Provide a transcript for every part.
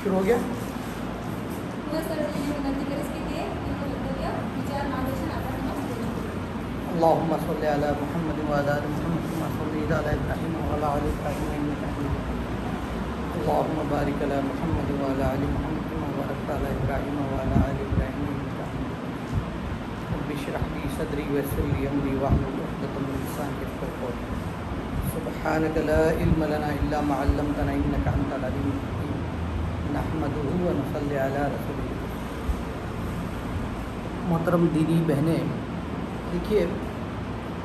شروع ہو گیا. اللهم صل على محمد وعلى آل محمد كما صليت على إبراهيم وعلى آل إبراهيم إنك حميد مجيد. اللهم بارك على محمد وعلى آل محمد كما باركت على إبراهيم وعلى آل إبراهيم إنك حميد مجيد. رب اشرح لي صدري ويسر لي أمري واحلل عقدة من لساني يفقهوا قولي. سبحانك لا علم لنا إلا ما علمتنا إنك أنت العليم الحكيم. نحمده ونصلي على رسوله. محترم دینی بہنیں، دیکھیے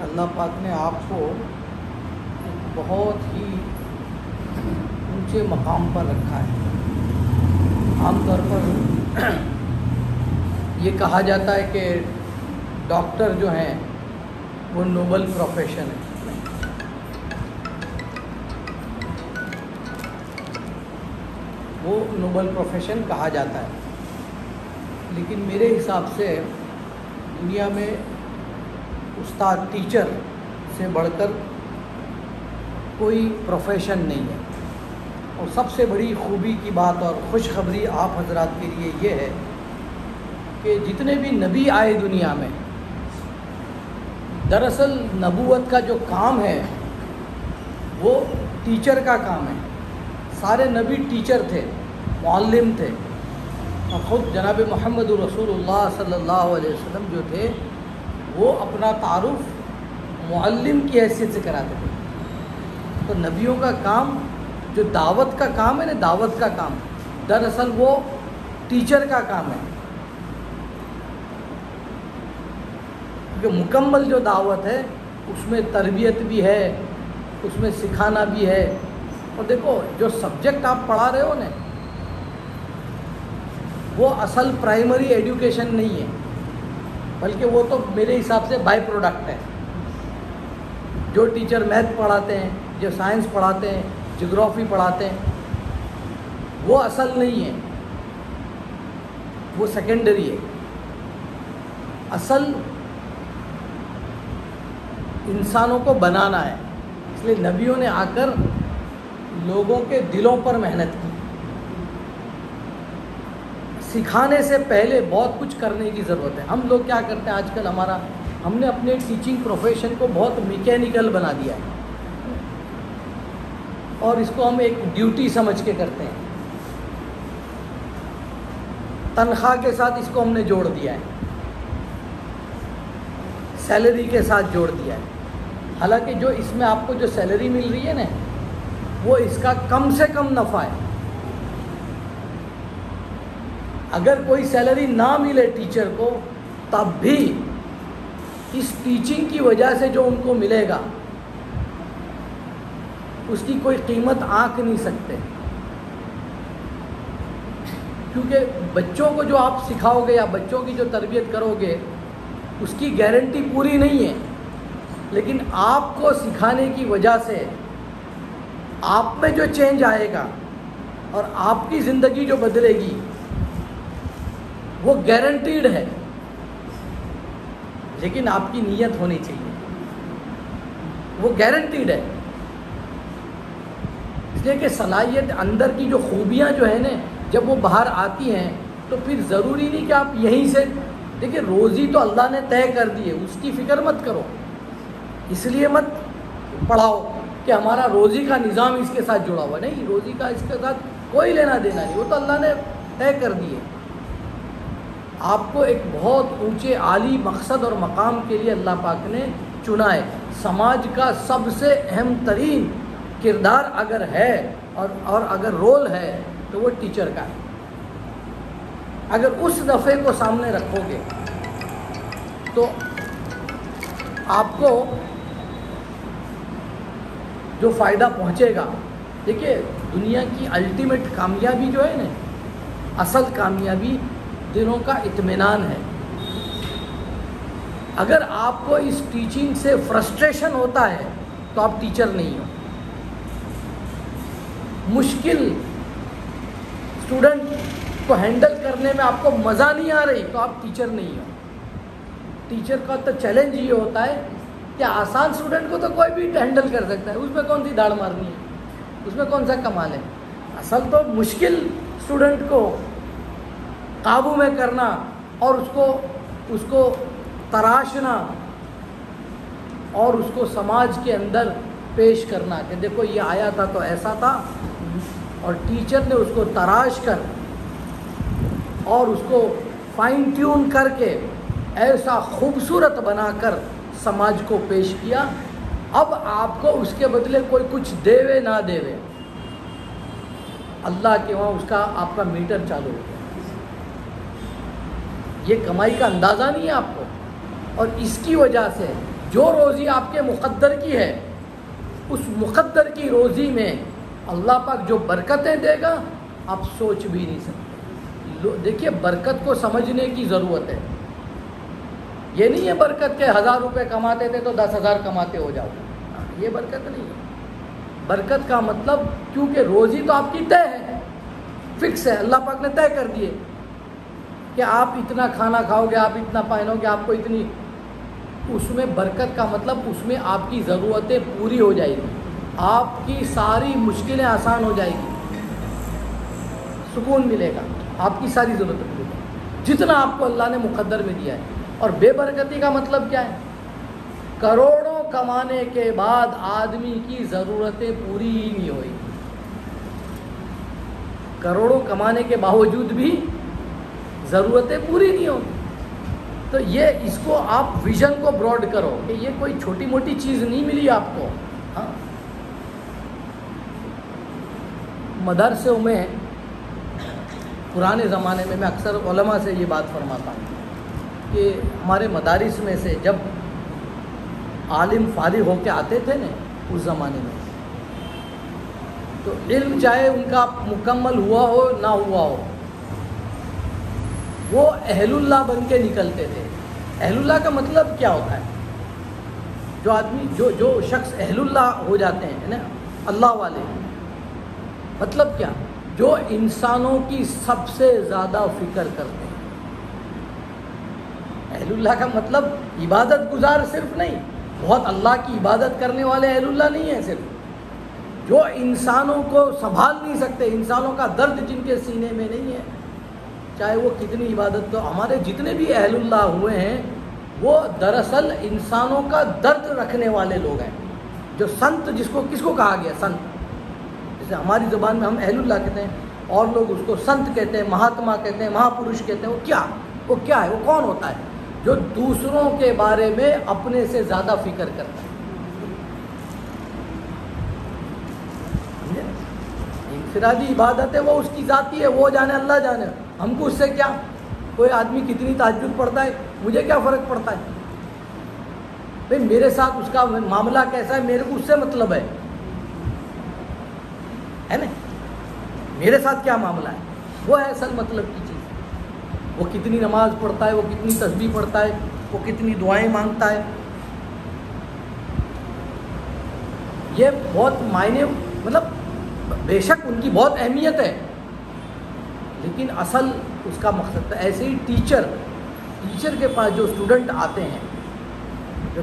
اللہ پاک نے آپ کو ایک بہت ہی اونچے مقام پر رکھا ہے. عام طور پر یہ کہا جاتا ہے کہ ڈاکٹر جو ہیں وہ نوبل پروفیشن ہے. وہ نوبل پروفیشن کہا جاتا ہے، لیکن میرے حساب سے دنیا میں استاد ٹیچر سے بڑھ کر کوئی پروفیشن نہیں ہے. اور سب سے بڑی خوبی کی بات اور خوشخبری آپ حضرات کے لیے یہ ہے کہ جتنے بھی نبی آئے دنیا میں، دراصل نبوت کا جو کام ہے وہ ٹیچر کا کام ہے. سارے نبی ٹیچر تھے، معلم تھے. اور خود جناب محمد رسول اللہ صلی اللہ علیہ وسلم جو تھے وہ اپنا تعارف معلم کی حیثیت سے کراتے تھے. تو نبیوں کا کام جو دعوت کا کام ہے نا، دعوت کا کام دراصل وہ ٹیچر کا کام ہے. کیونکہ مکمل جو دعوت ہے اس میں تربیت بھی ہے، اس میں سکھانا بھی ہے. اور دیکھو جو سبجیکٹ آپ پڑھا رہے ہو نا، وہ اصل پرائمری ایجوکیشن نہیں ہے، بلکہ وہ تو میرے حساب سے بائی پروڈکٹ ہے. جو ٹیچر میتھ پڑھاتے ہیں، جو سائنس پڑھاتے ہیں، جغرافی پڑھاتے ہیں، وہ اصل نہیں ہے، وہ سیکنڈری ہے. اصل انسانوں کو بنانا ہے. اس لیے نبیوں نے آ کر لوگوں کے دلوں پر محنت کی. سکھانے سے پہلے بہت کچھ کرنے کی ضرورت ہے. ہم لوگ کیا کرتے ہیں آج کل، ہم نے اپنے ٹیچنگ پروفیشن کو بہت میکینیکل بنا دیا ہے اور اس کو ہم ایک ڈیوٹی سمجھ کے کرتے ہیں. تنخواہ کے ساتھ اس کو ہم نے جوڑ دیا ہے، سیلری کے ساتھ جوڑ دیا ہے. حالانکہ جو اس میں آپ کو جو سیلری مل رہی ہے نا، وہ اس کا کم سے کم نفع ہے. اگر کوئی سیلری نہ ملے ٹیچر کو، تب بھی اس ٹیچنگ کی وجہ سے جو ان کو ملے گا اس کی کوئی قیمت آنک نہیں سکتے. کیونکہ بچوں کو جو آپ سکھاؤ گے یا بچوں کی جو تربیت کرو گے اس کی گارنٹی پوری نہیں ہے، لیکن آپ کو سکھانے کی وجہ سے آپ میں جو چینج آئے گا اور آپ کی زندگی جو بدلے گی وہ گارنٹیڈ ہے. لیکن آپ کی نیت ہونی چاہیے، وہ گارنٹیڈ ہے. اس لیے کہ صلاحیت اندر کی جو خوبیاں جو ہیں نا، جب وہ باہر آتی ہیں تو پھر ضروری نہیں کہ آپ یہیں سے دیکھیں. روزی تو اللہ نے طے کر دی ہے، اس کی فکر مت کرو. اس لیے مت پڑھاؤ کہ ہمارا روزی کا نظام اس کے ساتھ جڑا ہوا. نہیں، روزی کا اس کے ساتھ کوئی لینا دینا نہیں، وہ تو اللہ نے طے کر دی ہے. آپ کو ایک بہت اونچے عالی مقصد اور مقام کے لیے اللہ پاک نے چنا ہے. سماج کا سب سے اہم ترین کردار اگر ہے اور اگر رول ہے تو وہ ٹیچر کا ہے. اگر اس نفع کو سامنے رکھو گے تو آپ کو جو فائدہ پہنچے گا. دیکھیے دنیا کی الٹیمیٹ کامیابی جو ہے نا، اصل کامیابی دلوں کا اطمینان ہے. اگر آپ کو اس ٹیچنگ سے فرسٹریشن ہوتا ہے تو آپ ٹیچر نہیں ہو. مشکل اسٹوڈنٹ کو ہینڈل کرنے میں آپ کو مزہ نہیں آ رہی تو آپ ٹیچر نہیں ہو. ٹیچر کا تو چیلنج یہ ہوتا ہے کہ آسان اسٹوڈنٹ کو تو کوئی بھی ہینڈل کر سکتا ہے، اس میں کون سی داڑ مارنی ہے، اس میں کون سا کمال ہے. اصل تو مشکل اسٹوڈنٹ کو قابو میں کرنا اور اس کو تراشنا اور اس کو سماج کے اندر پیش کرنا کہ دیکھو یہ آیا تھا تو ایسا تھا، اور ٹیچر نے اس کو تراش کر اور اس کو فائن ٹیون کر کے ایسا خوبصورت بنا کر سماج کو پیش کیا. اب آپ کو اس کے بدلے کوئی کچھ دے نہ دے، اللہ کے وہاں اس کا آپ کا میٹر چالو ہو گیا. یہ کمائی کا اندازہ نہیں ہے آپ کو، اور اس کی وجہ سے جو روزی آپ کے مقدر کی ہے، اس مقدر کی روزی میں اللہ پاک جو برکتیں دے گا آپ سوچ بھی نہیں سکتے. دیکھیے برکت کو سمجھنے کی ضرورت ہے. یہ نہیں ہے برکت کے 1000 روپے کماتے تھے تو 10,000 کماتے ہو جاؤ، یہ برکت نہیں ہے. برکت کا مطلب، کیونکہ روزی تو آپ کی طے ہے، فکس ہے، اللہ پاک نے طے کر دیے کہ آپ اتنا کھانا کھاؤ گے، آپ اتنا پہنو گے، آپ کو اتنی. اس میں برکت کا مطلب اس میں آپ کی ضرورتیں پوری ہو جائے گی، آپ کی ساری مشکلیں آسان ہو جائے گی، سکون ملے گا، آپ کی ساری ضرورتیں پوری ہو جائیں گی جتنا آپ کو اللہ نے مقدر میں دیا ہے. اور بے برکتی کا مطلب کیا ہے؟ کروڑوں کمانے کے بعد آدمی کی ضرورتیں پوری ہی نہیں ہوئی. کروڑوں کمانے کے باوجود بھی ضرورتیں پوری نہیں ہوئی. تو یہ اس کو آپ ویژن کو براڈ کرو کہ یہ کوئی چھوٹی موٹی چیز نہیں ملی آپ کو. ہاں، مدرسوں میں پرانے زمانے میں اکثر علماء سے یہ بات فرماتا ہوں کہ ہمارے مدارس میں سے جب عالم فارغ ہو کے آتے تھے نا اس زمانے میں، تو علم چاہے ان کا مکمل ہوا ہو نہ ہوا ہو، وہ اہل اللہ بن کے نکلتے تھے. اہل اللہ کا مطلب کیا ہوتا ہے؟ جو آدمی جو شخص اہل اللہ ہو جاتے ہیں نا، اللہ والے، مطلب کیا؟ جو انسانوں کی سب سے زیادہ فکر کرتے ہیں. اہل اللہ کا مطلب عبادت گزار صرف نہیں، بہت اللہ کی عبادت کرنے والے اہل اللہ نہیں ہیں. صرف جو انسانوں کو سنبھال نہیں سکتے، انسانوں کا درد جن کے سینے میں نہیں ہے، چاہے وہ کتنی عبادت. تو ہمارے جتنے بھی اہل اللہ ہوئے ہیں وہ دراصل انسانوں کا درد رکھنے والے لوگ ہیں. جو سنت کس کو کہا گیا؟ سنت. جیسے ہماری زبان میں ہم اہل اللہ کہتے ہیں اور لوگ اس کو سنت کہتے ہیں، مہاتما کہتے ہیں، مہا پروش کہتے ہیں. وہ کیا ہے؟ وہ کون ہوتا ہے؟ جو دوسروں کے بارے میں اپنے سے زیادہ فکر کرتا ہے. انفرادی عبادت ہے وہ اس کی ذاتی ہے، وہ جانے، اللہ جانے. ہم کو اس سے کیا؟ کوئی آدمی کتنی تہجد پڑھتا ہے، مجھے کیا فرق پڑتا ہے؟ بھئی میرے ساتھ اس کا معاملہ کیسا ہے میرے کو اس سے مطلب ہے نا. میرے ساتھ کیا معاملہ ہے وہ ہے اصل مطلب کی چیز. وہ کتنی نماز پڑھتا ہے، وہ کتنی تسبیح پڑھتا ہے، وہ کتنی دعائیں مانگتا ہے، یہ بہت معنی، مطلب بے شک ان کی بہت اہمیت ہے، لیکن اصل اس کا مقصد ہے. ایسے ہی ٹیچر کے پاس جو اسٹوڈنٹ آتے ہیں،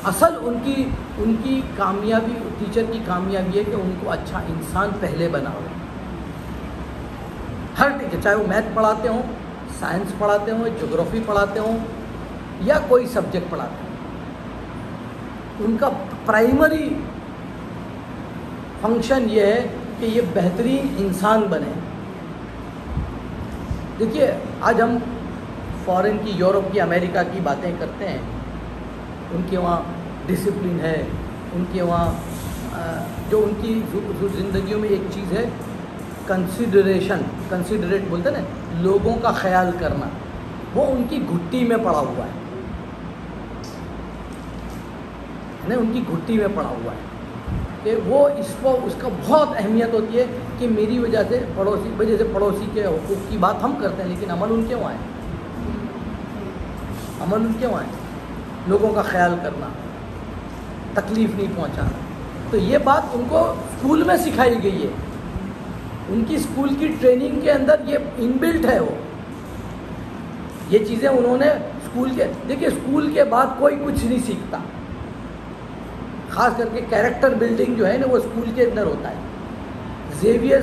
اصل ان کی کامیابی، ٹیچر کی کامیابی ہے کہ ان کو اچھا انسان پہلے بناؤ. ہر ٹیچر، چاہے وہ میتھ پڑھاتے ہوں، سائنس پڑھاتے ہوں، جغرافی پڑھاتے ہوں یا کوئی سبجیکٹ پڑھاتے ہوں، ان کا پرائمری فنکشن یہ ہے کہ یہ بہترین انسان بنے. دیکھیے آج ہم فارن کی، یورپ کی، امریکہ کی باتیں کرتے ہیں. ان کے وہاں ڈسپلن ہے، ان کے وہاں جو ان کی زندگیوں میں ایک چیز ہے کنسیڈریٹ بولتے ہیں نا، لوگوں کا خیال کرنا، وہ ان کی گھٹی میں پڑا ہوا ہے. ان کی گھٹی میں پڑا ہوا ہے کہ وہ اس کا بہت اہمیت ہوتی ہے کہ میری وجہ سے پڑوسی کے حقوق کی بات ہم کرتے ہیں، لیکن عمل ان کے وہاں ہے. لوگوں کا خیال کرنا، تکلیف نہیں پہنچانا. تو یہ بات ان کو اسکول میں سکھائی گئی ہے. ان کی اسکول کی ٹریننگ کے اندر یہ ان بلٹ ہے. وہ یہ چیزیں انہوں نے دیکھیے اسکول کے بعد کوئی کچھ نہیں سیکھتا. خاص کر کے کیریکٹر بلڈنگ جو ہے نا وہ اسکول کے اندر ہوتا ہے. زیویئر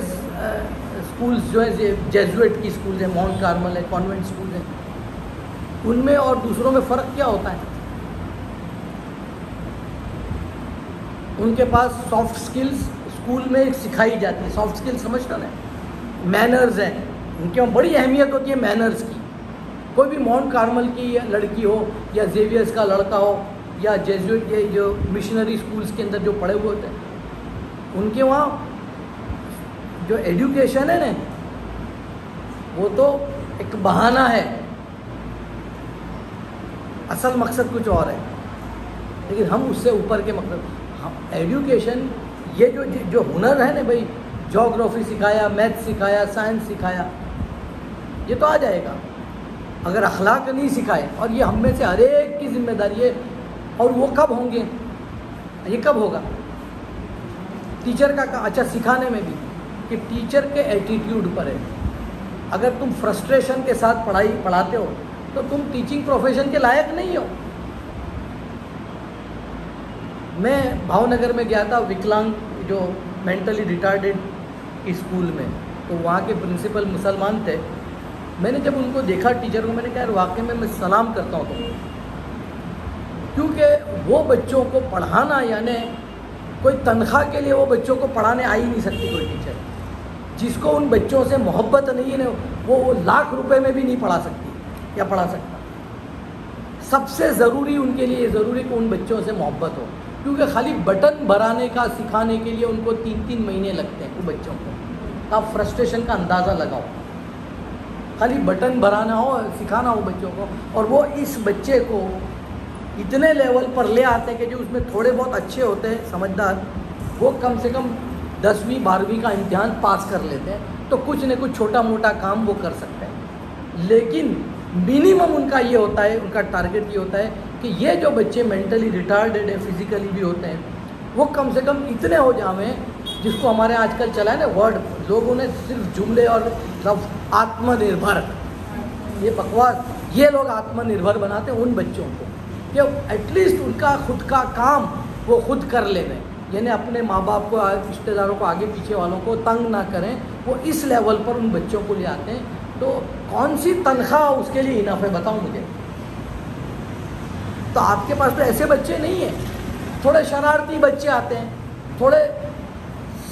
اسکولس جو ہیں جیزویٹ کی اسکولز ہیں، ماؤنٹ کارمل ہے، کانوینٹ اسکول ہیں، ان میں اور دوسروں میں فرق کیا ہوتا ہے؟ ان کے پاس سافٹ سکلز اسکول میں سکھائی جاتی ہے. سافٹ سکلز سمجھتا نا، مینرز ہیں ان کے وہاں بڑی اہمیت ہوتی ہے مینرز کی. کوئی بھی ماؤنٹ کارمل کی لڑکی ہو یا زیویئرس کا لڑکا ہو یا جیزویٹ کے جو مشنری اسکولس کے اندر جو پڑھے ہوئے ہوتے ہیں، ان کے وہاں جو ایجوکیشن ہے نا وہ تو ایک بہانہ ہے، اصل مقصد کچھ اور ہے. لیکن ہم اس سے اوپر کے مقصد ایجوکیشن، یہ جو ہنر ہے نا بھائی، جیوگرافی سکھایا، میتھ سکھایا، سائنس سکھایا، یہ تو آ جائے گا. اگر اخلاق نہیں سکھائے، اور یہ ہم میں سے ہر ایک کی ذمہ داری ہے. اور وہ کب ہوں گے؟ یہ کب ہوگا؟ ٹیچر کا اچھا سکھانے میں بھی کہ ٹیچر کے ایٹیٹیوڈ پر ہے. اگر تم فرسٹریشن کے ساتھ پڑھاتے ہو تو تم ٹیچنگ پروفیشن کے لائق نہیں ہو. میں بھاؤ نگر میں گیا تھا وکلانگ جو مینٹلی ریٹارڈیڈ کی اسکول میں، تو وہاں کے پرنسپل مسلمان تھے. میں نے جب ان کو دیکھا ٹیچر کو، میں نے کہا واقعی میں سلام کرتا ہوں تم، کیونکہ وہ بچوں کو پڑھانا یعنی کوئی تنخواہ کے لیے وہ بچوں کو پڑھانے آ ہی نہیں سکتی کوئی ٹیچر. جس کو ان بچوں سے محبت نہیں ہے وہ لاکھ روپے میں بھی نہیں پڑھا سکتی یا پڑھا سکتا. سب سے ضروری ان کے لیے ضروری کہ ان بچوں سے محبت ہو، کیونکہ خالی بٹن بھرانے کا سکھانے کے لیے ان کو 3 مہینے لگتے ہیں وہ بچوں کو. آپ فرسٹریشن کا اندازہ لگاؤ. خالی بٹن بھرانا ہو، سکھانا ہو بچوں کو، اور وہ اس بچے کو اتنے لیول پر لے آتے ہیں کہ جو اس میں تھوڑے بہت اچھے ہوتے ہیں سمجھدار، وہ کم سے کم 10ویں 12ویں کا امتحان پاس کر لیتے ہیں، تو کچھ نہ کچھ چھوٹا موٹا کام وہ کر سکتے ہیں. لیکن منیمم ان کا یہ ہوتا ہے، ان کا ٹارگٹ یہ ہوتا ہے کہ یہ جو بچے مینٹلی ریٹارڈڈ ہیں، فزیکلی بھی ہوتے ہیں، وہ کم سے کم اتنے ہو جاویں، جس کو ہمارے آج کل چلا ہے نا ورڈ، لوگوں نے صرف جملے اور لفظ آتم نربھر، یہ بکواس، یہ لوگ آتم نربھر بناتے ہیں ان بچوں کو کہ ایٹ لیسٹ ان کا خود کا کام وہ خود کر لے گئے، یعنی اپنے ماں باپ کو، رشتہ داروں کو، آگے پیچھے والوں کو تنگ نہ کریں. وہ اس لیول پر ان بچوں کو لے آتے ہیں. تو کون سی تنخواہ اس کے لیے انف ہے بتاؤ مجھے؟ تو آپ کے پاس تو ایسے بچے نہیں ہیں. تھوڑے شرارتی بچے آتے ہیں، تھوڑے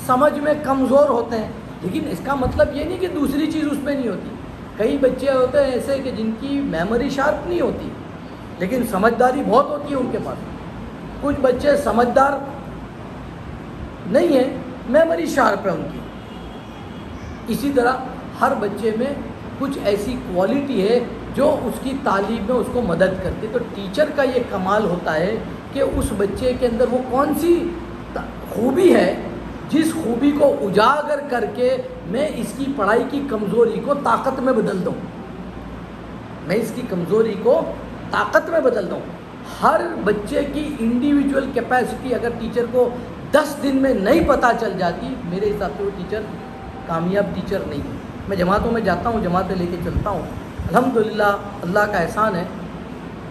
سمجھ میں کمزور ہوتے ہیں، لیکن اس کا مطلب یہ نہیں کہ دوسری چیز اس پہ نہیں ہوتی. کئی بچے ہوتے ہیں ایسے کہ جن کی میموری شارپ نہیں ہوتی لیکن سمجھداری بہت ہوتی ہے ان کے پاس. کچھ بچے سمجھدار نہیں ہیں، میموری شارپ ہے ان کی. اسی طرح ہر بچے میں کچھ ایسی کوالٹی ہے جو اس کی تعلیم میں اس کو مدد کرتی ہے. تو ٹیچر کا یہ کمال ہوتا ہے کہ اس بچے کے اندر وہ کون سی خوبی ہے جس خوبی کو اجاگر کر کے میں اس کی پڑھائی کی کمزوری کو طاقت میں بدل دوں، میں اس کی کمزوری کو طاقت میں بدل دوں. ہر بچے کی انڈیویجول کیپیسٹی اگر ٹیچر کو 10 دن میں نہیں پتہ چل جاتی، میرے حساب سے وہ ٹیچر کامیاب ٹیچر نہیں ہے. میں جماعتوں میں جاتا ہوں، جماعتیں لے کے چلتا ہوں، الحمدللہ اللہ کا احسان ہے،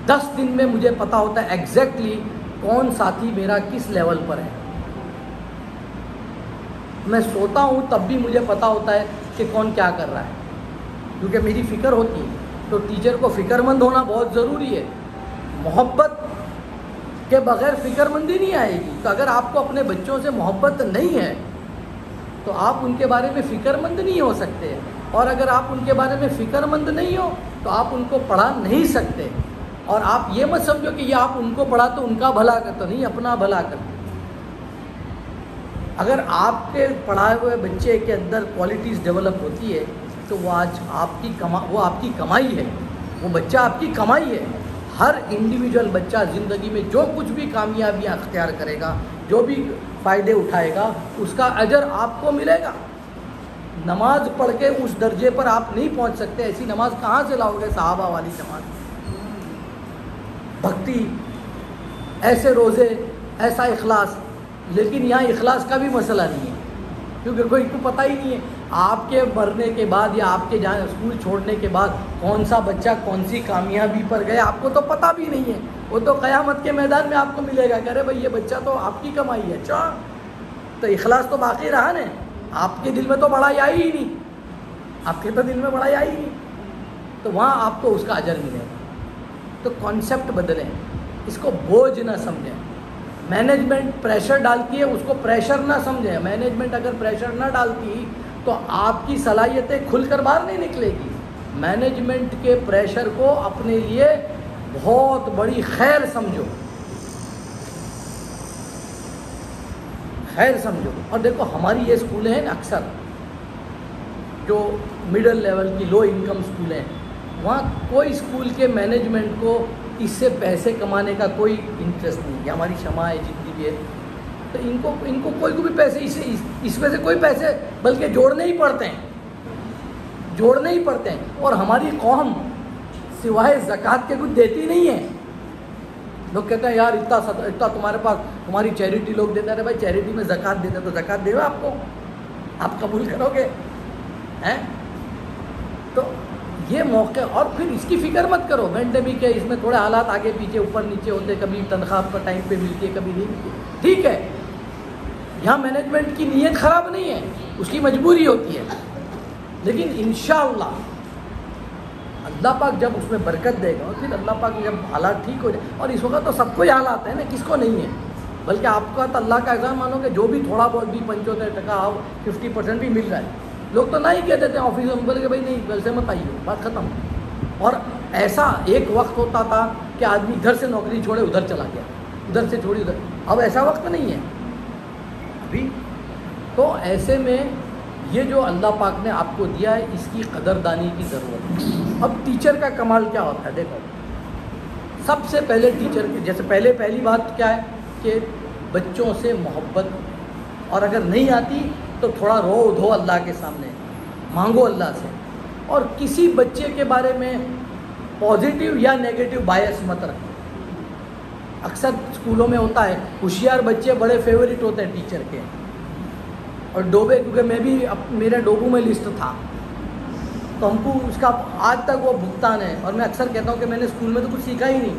10 دن میں مجھے پتہ ہوتا ہے ایگزیکٹلی کون ساتھی میرا کس لیول پر ہے. میں سوتا ہوں تب بھی مجھے پتہ ہوتا ہے کہ کون کیا کر رہا ہے، کیونکہ میری فکر ہوتی ہے. تو ٹیچر کو فکر مند ہونا بہت ضروری ہے. محبت کے بغیر فکر مندی نہیں آئے گی. تو اگر آپ کو اپنے بچوں سے محبت نہیں ہے تو آپ ان کے بارے میں فکر مند نہیں ہو سکتے، اور اگر آپ ان کے بارے میں فکر مند نہیں ہو تو آپ ان کو پڑھا نہیں سکتے. اور آپ یہ مت سمجھو کہ یہ آپ ان کو پڑھا تو ان کا بھلا کرتے نہیں، اپنا بھلا کرتے. اگر آپ کے پڑھائے ہوئے بچے کے اندر کوالٹیز ڈیولپ ہوتی ہے تو وہ آج آپ کی کمائی ہے، وہ بچہ آپ کی کمائی ہے. ہر انڈیویجول بچہ زندگی میں جو کچھ بھی کامیابیاں اختیار کرے گا، جو بھی فائدے اٹھائے گا، اس کا اجر آپ کو ملے گا. نماز پڑھ کے اس درجے پر آپ نہیں پہنچ سکتے. ایسی نماز کہاں سے لاؤ گے؟ صحابہ والی نماز، بھکتی، ایسے روزے، ایسا اخلاص. لیکن یہاں اخلاص کا بھی مسئلہ نہیں ہے، کیونکہ کوئی کو پتہ ہی نہیں ہے آپ کے مرنے کے بعد یا آپ کے جہاں اسکول چھوڑنے کے بعد کون سا بچہ کون سی کامیابی پر گیا، آپ کو تو پتہ بھی نہیں ہے. وہ تو قیامت کے میدان میں آپ کو ملے گا کہ ارے بھائی یہ بچہ تو آپ کی کمائی ہے. اچھا، تو اخلاص تو باقی رہا نا، آپ کے دل میں تو بڑائی آئی ہی نہیں. آپ کے تو دل میں بڑائی آئی نہیں، تو وہاں آپ کو اس کا اجر ملے گا۔ تو کانسیپٹ بدلیں، اس کو بوجھ نہ سمجھیں۔ مینجمنٹ پریشر ڈالتی ہے، اس کو پریشر نہ سمجھیں۔ مینجمنٹ اگر پریشر نہ ڈالتی تو آپ کی صلاحیتیں کھل کر باہر نہیں نکلے گی۔ مینجمنٹ کے پریشر کو اپنے لیے بہت بڑی خیر سمجھو، خیر سمجھو۔ اور دیکھو ہماری یہ اسکولیں ہیں نا، اکثر جو مڈل لیول کی لو انکم اسکولیں ہیں، وہاں کوئی اسکول کے مینجمنٹ کو اس سے پیسے کمانے کا کوئی انٹرسٹ نہیں۔ یہ ہماری شمع ہے جتنی بھی ہے، تو ان کو کوئی بھی پیسے اس میں سے کوئی پیسے بلکہ جوڑنے ہی پڑتے ہیں، جوڑنے ہی پڑتے ہیں۔ اور ہماری قوم سوائے زکوٰۃ کے کچھ دیتی نہیں ہے۔ لوگ کہتے ہیں یار اتنا تمہارے پاس، تمہاری چیریٹی لوگ دیتے ہیں، بھائی چیریٹی میں زکوٰۃ دیتے تو زکوٰۃ دے گا آپ کو، آپ قبول کرو گے ہیں؟ تو یہ موقع، اور پھر اس کی فکر مت کرو۔ پینڈیمک ہے، اس میں تھوڑے حالات آگے پیچھے اوپر نیچے ہوتے، کبھی تنخواہ پر ٹائم پہ ملتی ہے، کبھی نہیں ملتی، ٹھیک ہے۔ یہاں مینجمنٹ کی نیت خراب نہیں ہے، اس کی مجبوری ہوتی ہے، لیکن انشاءاللہ اللہ پاک جب اس میں برکت دے گا، اور پھر اللہ پاک جب حالات ٹھیک ہو جائے، اور اس وقت تو سب کو ہی حالات ہیں نا، کس کو نہیں ہے، بلکہ آپ کا تو اللہ کا احسان مانو کہ جو بھی تھوڑا بہت بھی 75% 50% بھی مل رہا ہے، لوگ تو نہ ہی کہہ دیتے ہیں آفس میں، بولے کہ بھائی نہیں ویسے مت آئیے، بات ختم۔ اور ایسا ایک وقت ہوتا تھا کہ آدمی ادھر سے نوکری چھوڑے ادھر چلا گیا، ادھر سے چھوڑی ادھر، اب ایسا وقت نہیں ہے ابھی۔ تو ایسے میں یہ جو اللہ پاک نے آپ کو دیا ہے، اس کی قدردانی کی ضرورت ہے۔ اب ٹیچر کا کمال کیا ہوتا ہے؟ دیکھو سب سے پہلے ٹیچر کے جیسے پہلی بات کیا ہے کہ بچوں سے محبت، اور اگر نہیں آتی تو تھوڑا رو دھو اللہ کے سامنے، مانگو اللہ سے، اور کسی بچے کے بارے میں پازیٹیو یا نیگیٹو بائس مت رکھو۔ اکثر اسکولوں میں ہوتا ہے ہوشیار بچے بڑے فیوریٹ ہوتے ہیں ٹیچر کے، اور ڈوبے، کیونکہ میں بھی میرے ڈوبو میں لسٹ تھا، تو ہم کو اس کا آج تک وہ بھگتان ہے۔ اور میں اکثر کہتا ہوں کہ میں نے اسکول میں تو کچھ سیکھا ہی نہیں،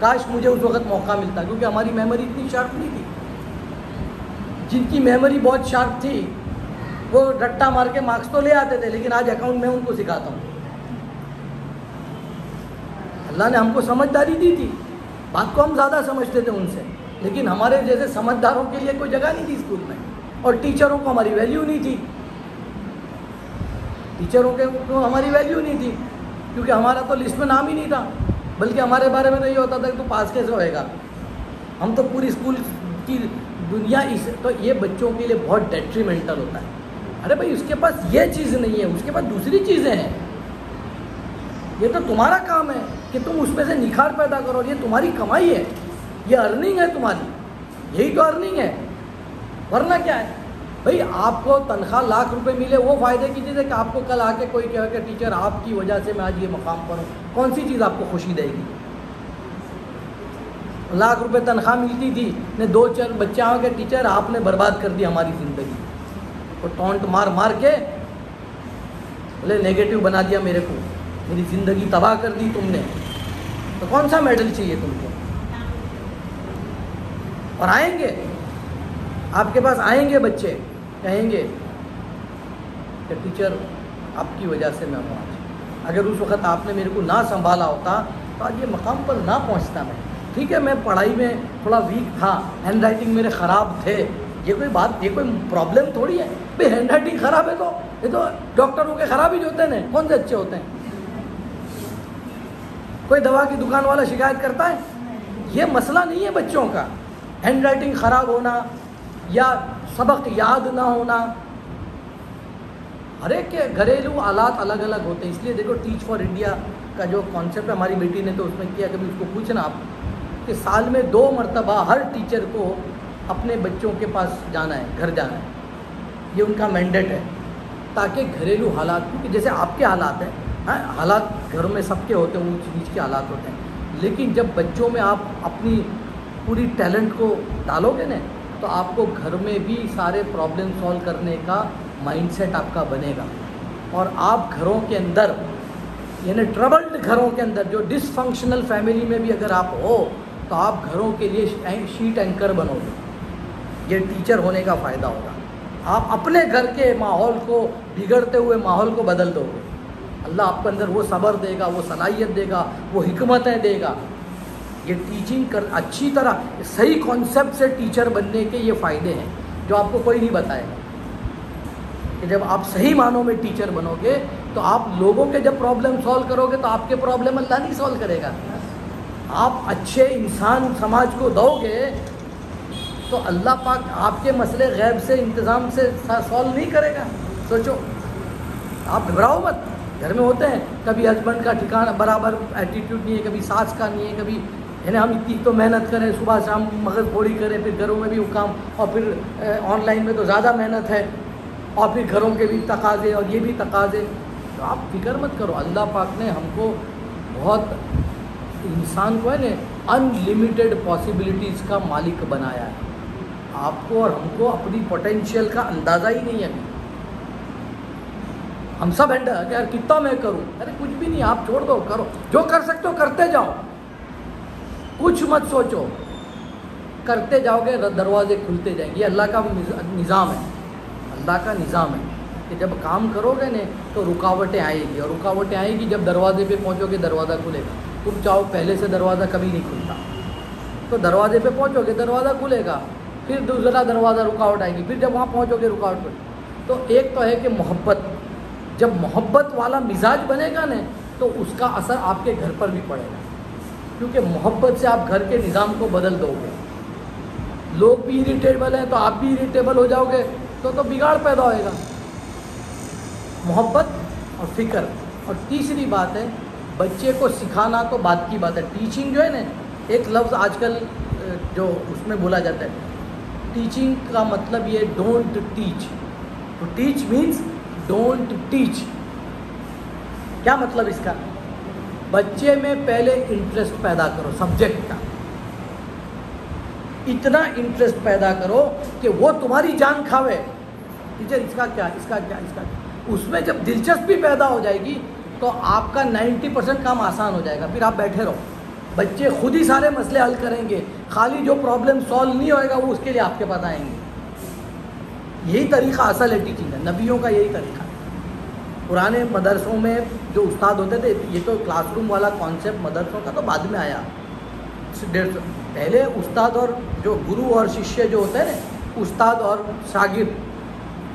کاش مجھے اس وقت موقع ملتا، کیونکہ ہماری میموری اتنی شارپ نہیں تھی۔ جن کی میموری بہت شارپ تھی وہ رٹا مار کے مارکس تو لے آتے تھے، لیکن آج اکاؤنٹ میں ان کو سکھاتا ہوں۔ اللہ نے ہم کو سمجھداری دی تھی، بات کو ہم زیادہ سمجھتے تھے ان سے، لیکن ہمارے جیسے سمجھداروں کے لیے کوئی جگہ نہیں تھی اسکول میں، اور ٹیچروں کو ہماری ویلیو نہیں تھی، ٹیچروں کے کو ہماری ویلیو نہیں تھی، کیونکہ ہمارا تو لسٹ میں نام ہی نہیں تھا، بلکہ ہمارے بارے میں تو یہ ہوتا تھا کہ تو پاس کیسے ہوئے گا، ہم تو پوری اسکول کی دنیا اس، تو یہ بچوں کے لیے بہت ڈیٹریمنٹل ہوتا ہے۔ ارے بھائی اس کے پاس یہ چیز نہیں ہے، اس کے پاس دوسری چیزیں ہیں، یہ تو تمہارا کام ہے کہ تم اس میں سے نکھار پیدا کرو، یہ تمہاری کمائی ہے، یہ ارننگ ہے تمہاری، یہی تو ارننگ ہے، ورنہ کیا ہے؟ بھائی آپ کو تنخواہ لاکھ روپے ملے، وہ فائدے کی چیز ہے کہ آپ کو کل آ کے کوئی کہے کہ ٹیچر آپ کی وجہ سے میں آج یہ مقام پر ہوں، کون سی چیز آپ کو خوشی دے گی؟ لاکھ روپے تنخواہ ملتی تھی نے 2-4 بچے آ کے ٹیچر آپ نے برباد کر دی ہماری زندگی، اور ٹونٹ مار مار کے بولے نیگیٹو بنا دیا میرے کو، میری زندگی تباہ کر دی تم نے، تو کون سا میڈل چاہیے تم کو؟ اور آئیں گے آپ کے پاس، آئیں گے بچے کہیں گے کہ ٹیچر آپ کی وجہ سے میں ہوں آج، اگر اس وقت آپ نے میرے کو نہ سنبھالا ہوتا تو آج یہ مقام پر نہ پہنچتا میں۔ ٹھیک ہے میں پڑھائی میں تھوڑا ویک تھا، ہینڈ رائٹنگ میرے خراب تھے، یہ کوئی بات، یہ کوئی پرابلم تھوڑی ہے بھائی، ہینڈ رائٹنگ خراب ہے تو یہ تو ڈاکٹروں کے خراب ہی جو ہوتے ہیں، کون سے اچھے ہوتے ہیں؟ کوئی دوا کی دکان والا شکایت کرتا ہے؟ یہ مسئلہ نہیں ہے بچوں کا، ہینڈ رائٹنگ خراب ہونا یا سبق یاد نہ ہونا، ہر ایک کے گھریلو حالات الگ الگ ہوتے ہیں۔ اس لیے دیکھو ٹیچ فار انڈیا کا جو کانسیپٹ ہے ہماری بیٹی نے تو اس میں کیا، کبھی اس کو پوچھنا آپ کہ سال میں 2 مرتبہ ہر ٹیچر کو اپنے بچوں کے پاس جانا ہے، گھر جانا ہے، یہ ان کا مینڈیٹ ہے، تاکہ گھریلو حالات، کیونکہ جیسے آپ کے حالات ہیں، حالات گھروں میں سب کے ہوتے ہیں، اونچ نیچ کے حالات ہوتے ہیں، لیکن جب بچوں میں آپ اپنی پوری ٹیلنٹ کو ڈالو گے نا تو آپ کو گھر میں بھی سارے پرابلم سولو کرنے کا مائنڈ سیٹ آپ کا بنے گا، اور آپ گھروں کے اندر یعنی ٹربلڈ گھروں کے اندر، جو ڈس فنکشنل فیملی میں بھی اگر آپ ہو تو آپ گھروں کے لیے شیٹ اینکر بنو گے، یہ ٹیچر ہونے کا فائدہ ہوگا۔ آپ اپنے گھر کے ماحول کو، بگڑتے ہوئے ماحول کو بدل دو گے، اللہ آپ کے اندر وہ صبر دے گا، وہ صلاحیت دے گا، وہ حکمتیں دے گا۔ یہ ٹیچنگ اچھی طرح صحیح کانسیپٹ سے ٹیچر بننے کے یہ فائدے ہیں جو آپ کو کوئی نہیں بتائے گا، کہ جب آپ صحیح معنوں میں ٹیچر بنو گے تو آپ لوگوں کے جب پرابلم سولو کرو گے تو آپ کے پرابلم اللہ نہیں سولو کرے گا۔ آپ اچھے انسان سماج کو دو گے تو اللہ پاک آپ کے مسئلے غیب سے انتظام سے سولو نہیں کرے گا۔ سوچو، آپ گھبراؤ مت۔ گھر میں ہوتے ہیں کبھی ہسبینڈ کا ٹھکانہ برابر ایٹیٹیوڈ نہیں ہے، کبھی ساس کا نہیں ہے، کبھی ہم اتنی تو محنت کریں، صبح شام مغز پھوڑی کریں، پھر گھروں میں بھی وہ کام، اور پھر آن لائن میں تو زیادہ محنت ہے، اور پھر گھروں کے بھی تقاضے اور یہ بھی تقاضے۔ تو آپ فکر مت کرو، اللہ پاک نے ہم کو بہت، انسان کو ہے نا ان لمیٹیڈ پاسبلٹیز کا مالک بنایا ہے۔ آپ کو اور ہم کو اپنی پوٹینشیل کا اندازہ ہی نہیں ہے۔ ہم سب ہینڈل کہ یار کتنا میں کروں، ارے کچھ بھی نہیں، آپ چھوڑ دو، کرو جو کر سکتے ہو، کرتے جاؤ، کچھ مت سوچو، کرتے جاؤ گے دروازے کھلتے جائیں گے۔ یہ اللہ کا نظام ہے، اللہ کا نظام ہے کہ جب کام کرو گے نا تو رکاوٹیں آئے گی، اور رکاوٹیں آئے گی جب دروازے پہ پہنچو گے دروازہ کھلے گا۔ تم چاہو پہلے سے دروازہ کبھی نہیں کھلتا، تو دروازے پہ پہنچو گے دروازہ کھلے گا، پھر دوسرا دروازہ رکاوٹ آئے گی، پھر جب وہاں پہنچو گے رکاوٹ پہ۔ تو ایک تو ہے کہ محبت، جب محبت والا مزاج بنے گا نا تو اس کا اثر آپ کے گھر پر بھی پڑے گا، کیونکہ محبت سے آپ گھر کے نظام کو بدل دو گے۔ لوگ بھی اریٹیبل ہیں تو آپ بھی اریٹیبل ہو جاؤ گے، تو بگاڑ پیدا ہوئے گا۔ محبت اور فکر۔ اور تیسری بات ہے بچے کو سکھانا، تو بات کی بات ہے، ٹیچنگ جو ہے نا، ایک لفظ آج کل جو اس میں بولا جاتا ہے، ٹیچنگ کا مطلب یہ ڈونٹ ٹیچ، تو ٹیچ مینس ڈونٹ ٹیچ۔ کیا مطلب اس کا؟ بچے میں پہلے انٹرسٹ پیدا کرو سبجیکٹ کا، اتنا انٹرسٹ پیدا کرو کہ وہ تمہاری جان کھاوے، ٹیچر اس کا کیا، اس کا کیا، اس کا کیا۔ اس میں جب دلچسپی پیدا ہو جائے گی تو آپ کا 90% کام آسان ہو جائے گا، پھر آپ بیٹھے رہو، بچے خود ہی سارے مسئلے حل کریں گے، خالی جو پرابلم سولو نہیں ہوئے گا وہ اس کے لیے آپ کے پاس آئیں گے۔ یہی طریقہ اصل ہے ٹیچنگ کا، نبیوں کا یہی طریقہ ہے۔ پرانے مدرسوں میں جو استاد ہوتے تھے، یہ تو کلاس روم والا کانسیپٹ مدرسوں کا تو بعد میں آیا، پہلے استاد اور جو گرو اور ششیہ جو ہوتا ہے نا، استاد اور شاگرد،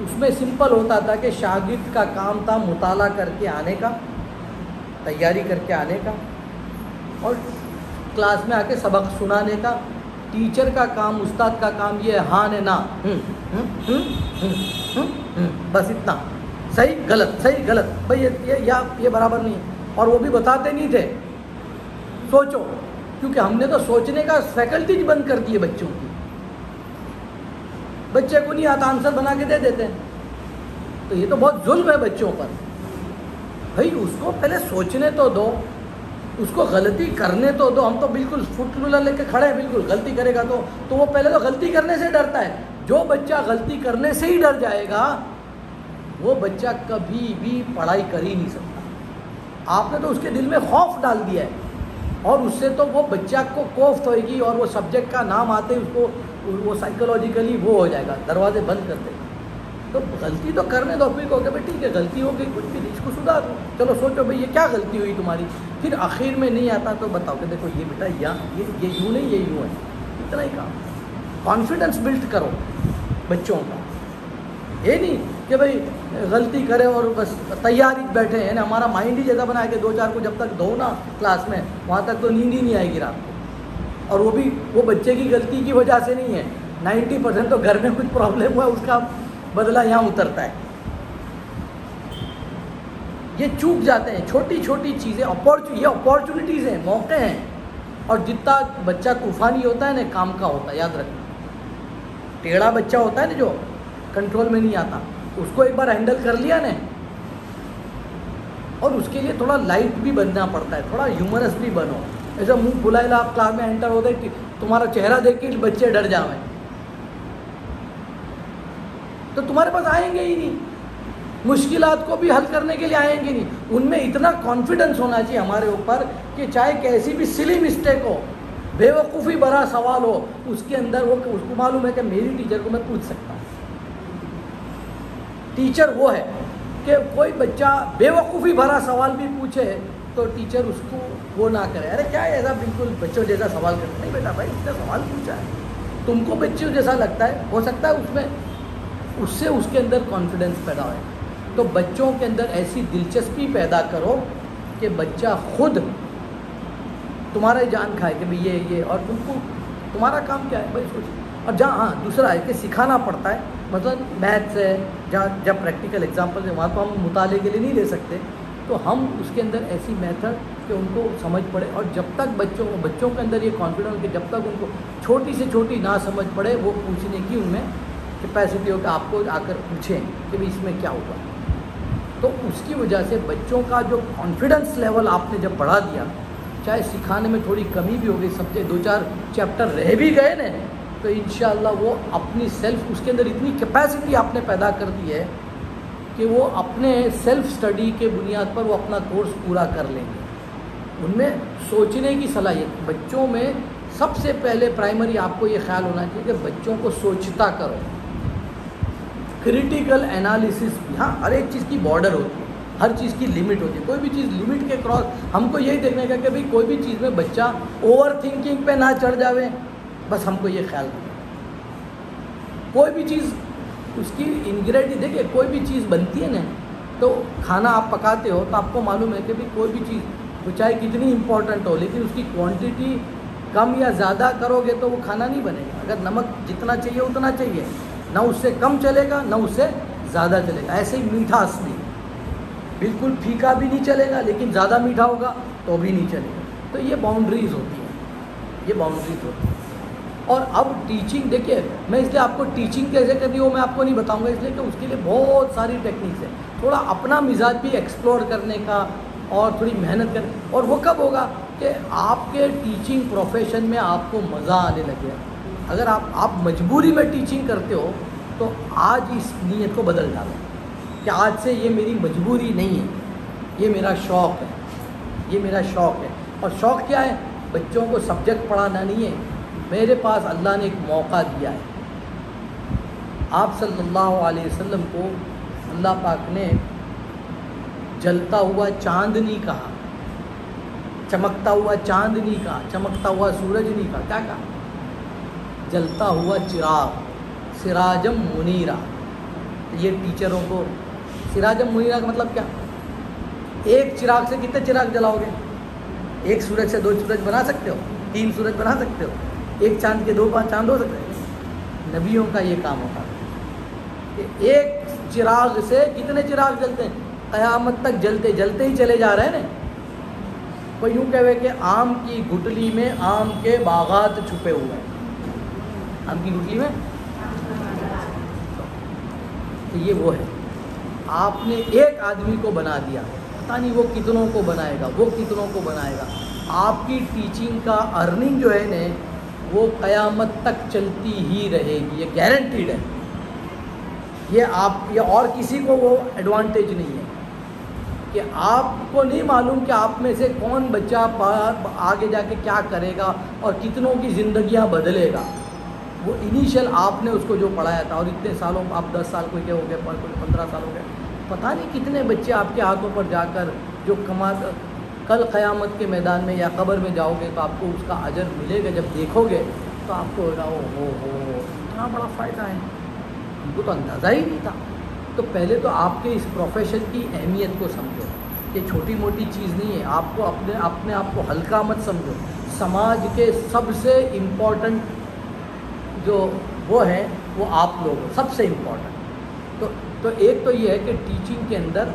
اس میں سمپل ہوتا تھا کہ شاگرد کا کام تھا مطالعہ کر کے آنے کا، تیاری کر کے آنے کا، اور کلاس میں آ کے سبق سنانے کا۔ ٹیچر کا کام، استاد کا کام یہ ہے ہاں نے نہ، بس اتنا، صحیح غلط، صحیح غلط، بھائی یہ برابر نہیں ہے، اور وہ بھی بتاتے نہیں تھے سوچو، کیونکہ ہم نے تو سوچنے کا فیکلٹیز بند کر دی ہے بچوں کی۔ بچے کو نہیں آتا آنسر بنا کے دے دیتے ہیں، تو یہ تو بہت ظلم ہے بچوں پر۔ بھائی اس کو پہلے سوچنے تو دو، اس کو غلطی کرنے تو دو۔ ہم تو بالکل فٹ رولر لے کے کھڑے ہیں، بالکل غلطی کرے گا تو وہ پہلے تو غلطی کرنے سے ڈرتا ہے۔ جو بچہ غلطی کرنے سے ہی ڈر جائے گا وہ بچہ کبھی بھی پڑھائی کر ہی نہیں سکتا۔ آپ نے تو اس کے دل میں خوف ڈال دیا ہے، اور اس سے تو وہ بچہ کو کوفت ہوئے گی، اور وہ سبجیکٹ کا نام آتے ہی اس کو وہ سائیکولوجیکلی وہ ہو جائے گا، دروازے بند کرتے۔ تو غلطی تو کرنے دو، پھر کہو کہ بھائی ٹھیک ہے غلطی ہو گئی، کچھ بھی نہیں، اس کو سدھارو، چلو سوچو بھائی یہ کیا غلطی ہوئی تمہاری۔ پھر آخر میں نہیں آتا تو بتاؤ کہ دیکھو یہ بیٹا یہ یوں نہیں، یہ یوں ہے، اتنا ہی کام۔ کانفیڈنس بلڈ کرو بچوں کا، یہ نہیں کہ بھائی غلطی کرے اور بس تیاری بیٹھے ہیں نا، ہمارا مائنڈ ہی جیسا بنا ہے کہ دو چار کو جب تک دو نا کلاس میں، وہاں تک تو نیند ہی نہیں آئے گی رات کو۔ اور وہ بھی وہ بچے کی غلطی کی وجہ سے نہیں ہے، 90% تو گھر میں کچھ پرابلم ہوا، اس کا بدلہ یہاں اترتا ہے۔ یہ چوک جاتے ہیں چھوٹی چھوٹی چیزیں، یہ اپارچونیٹیز ہیں، موقع ہیں، اور جتنا بچہ طوفانی ہوتا ہے نا کام کا ہوتا ہے، یاد رکھنا۔ ٹیڑھا بچہ ہوتا ہے نا جو کنٹرول میں نہیں آتا، اس کو ایک بار ہینڈل کر لیا نا، اور اس کے لیے تھوڑا لائٹ بھی بننا پڑتا ہے، تھوڑا ہیومرس بھی بنو۔ ایسا منہ پھلائی آپ کلاس میں انٹر ہوتے کہ تمہارا چہرہ دیکھ کے بچے ڈر جاویں، تو تمہارے پاس آئیں گے ہی نہیں، مشکلات کو بھی حل کرنے کے لیے آئیں گے نہیں۔ ان میں اتنا کانفیڈنس ہونا چاہیے ہمارے اوپر کہ چاہے کیسی بھی سلی مسٹیک ہو، بے وقوفی بھرا سوال ہو، اس کے اندر وہ اس کو معلوم ہے کہ میری ٹیچر کو میں پوچھ سکتا ہوں، ٹیچر وہ ہے کہ کوئی بچہ بیوقوفی بھرا سوال بھی پوچھے تو ٹیچر اس کو وہ نہ کرے، ارے کیا ایسا بالکل بچوں جیسا سوال کرتے، نہیں بیٹا بھائی اس نے سوال پوچھا ہے، تم کو بچوں جیسا لگتا ہے، ہو سکتا ہے اس میں اس سے اس کے اندر کانفیڈنس پیدا ہوئے۔ تو بچوں کے اندر ایسی دلچسپی پیدا کرو کہ بچہ خود تمہارے جان کھائے کہ بھئی یہ اور تم کو تمہارا کام کیا ہے بھائی سوچ۔ اور جہاں ہاں دوسرا ہے کہ سکھانا پڑتا ہے، مثلاً میتھس ہے جہاں جب پریکٹیکل ایگزامپل ہے وہاں تو ہم مطالعے کے لیے نہیں لے سکتے، تو ہم اس کے اندر ایسی میتھڈ کہ ان کو سمجھ پڑے، اور جب تک بچوں کے اندر یہ کانفیڈنس کہ جب تک ان کو چھوٹی سے چھوٹی نہ سمجھ پڑے وہ پوچھنے کی ان میں کیپیسٹی ہو کہ آپ کو آ کر پوچھیں کہ بھئی اس میں کیا ہوگا، تو اس کی وجہ سے بچوں کا جو کانفیڈنس لیول آپ نے جب بڑھا دیا، چاہے سکھانے میں تھوڑی کمی بھی ہو گئی، سبجیکٹ 2-4 چیپٹر رہ بھی گئے نا، تو انشاءاللہ وہ اپنی سیلف اس کے اندر اتنی کیپیسٹی آپ نے پیدا کر دی ہے کہ وہ اپنے سیلف اسٹڈی کے بنیاد پر وہ اپنا کورس پورا کر لیں گے۔ ان میں سوچنے کی صلاحیت، بچوں میں سب سے پہلے پرائمری آپ کو یہ خیال ہونا چاہیے کہ بچوں کو سوچتا کرو، کریٹیکل انالیسس بھی، ہاں ہر ایک چیز کی بارڈر ہوتی ہے، ہر چیز کی لمٹ ہوتی ہے، کوئی بھی چیز لمٹ کے کراس، ہم کو یہی دیکھنے کا کہ بھئی کوئی بھی چیز میں بچہ اوور تھنکنگ پہ نہ چڑھ جاوے، بس ہم کو یہ خیال رکھنا۔ کوئی بھی چیز اس کی انگریڈینٹ دیکھیں، کوئی بھی چیز بنتی ہے نا، تو کھانا آپ پکاتے ہو تو آپ کو معلوم ہے کہ بھئی کوئی بھی چیز چاہے کتنی امپورٹنٹ ہو لیکن اس کی کوانٹٹی کم یا زیادہ کرو گے تو وہ کھانا نہیں بنے گا۔ اگر نمک جتنا چاہیے اتنا چاہیے، نہ اس سے کم چلے گا نہ اس سے زیادہ چلے گا۔ ایسے ہی میٹھاس بھی بالکل پھیکا بھی نہیں چلے گا لیکن زیادہ میٹھا ہوگا تو بھی نہیں چلے گا۔ تو یہ باؤنڈریز ہوتی ہیں، یہ باؤنڈریز ہوتی ہیں۔ اور اب ٹیچنگ دیکھیے، میں اس لیے آپ کو ٹیچنگ کیسے کرنی وہ میں آپ کو نہیں بتاؤں گا، اس لیے کہ اس کے لیے بہت ساری ٹیکنیکس ہیں، تھوڑا اپنا مزاج بھی ایکسپلور کرنے کا اور تھوڑی محنت کرنے، اور وہ کب ہوگا کہ آپ کے ٹیچنگ پروفیشن میں آپ کو مزہ آنے لگے۔ اگر آپ مجبوری میں ٹیچنگ کرتے ہو تو آج اس نیت کو بدل ڈالیں کہ آج سے یہ میری مجبوری نہیں ہے، یہ میرا شوق ہے، یہ میرا شوق ہے۔ اور شوق کیا ہے؟ بچوں کو سبجیکٹ پڑھانا نہیں ہے، میرے پاس اللہ نے ایک موقع دیا ہے۔ آپ صلی اللہ علیہ وسلم کو اللہ پاک نے جلتا ہوا چاند نہیں کہا، چمکتا ہوا چاند نہیں کہا، چمکتا ہوا سورج نہیں کہا، کیا کہا؟ جلتا ہوا چراغ، سراجم منیرا۔ یہ ٹیچروں کو سراجم منیرا کا مطلب کیا؟ ایک چراغ سے کتنے چراغ جلاؤ گے؟ ایک سورج سے 2 سورج بنا سکتے ہو، 3 سورج بنا سکتے ہو، ایک چاند کے 2 چاند ہو سکتے ہیں؟ نبیوں کا یہ کام ہوتا ہے کہ ایک چراغ سے کتنے چراغ جلتے ہیں؟ قیامت تک جلتے جلتے ہی چلے جا رہے ہیں نا۔ کوئی یوں کہے کہ آم کی گٹلی میں آم کے باغات چھپے ہوئے ہیں، آم کی گٹلی میں، تو یہ وہ ہے۔ آپ نے ایک آدمی کو بنا دیا، پتہ نہیں وہ کتنوں کو بنائے گا، وہ کتنوں کو بنائے گا۔ آپ کی ٹیچنگ کا ارننگ جو ہے نا وہ قیامت تک چلتی ہی رہے گی، یہ گارنٹیڈ ہے۔ یہ اور کسی کو وہ ایڈوانٹیج نہیں ہے کہ آپ کو نہیں معلوم کہ آپ میں سے کون بچہ آگے جا کے کیا کرے گا اور کتنوں کی زندگیاں بدلے گا۔ وہ انیشیل آپ نے اس کو جو پڑھایا تھا، اور اتنے سالوں آپ 10 سال کوئی کے ہو گئے، 15 سال ہو گئے، پتہ نہیں کتنے بچے آپ کے ہاتھوں پر جا کر جو کل قیامت کے میدان میں یا قبر میں جاؤ گے تو آپ کو اس کا اجر ملے گا۔ جب دیکھو گے تو آپ کو ہوگا ہو اتنا بڑا فائدہ ہے، ہم کو تو اندازہ ہی نہیں تھا۔ تو پہلے تو آپ کے اس پروفیشن کی اہمیت کو سمجھو، یہ چھوٹی موٹی چیز نہیں ہے، آپ کو اپنے آپ کو ہلکا مت سمجھو۔ سماج کے سب سے امپورٹنٹ جو وہ ہیں وہ آپ لوگ ہو، سب سے امپورٹنٹ۔ تو ایک تو یہ ہے کہ ٹیچنگ کے اندر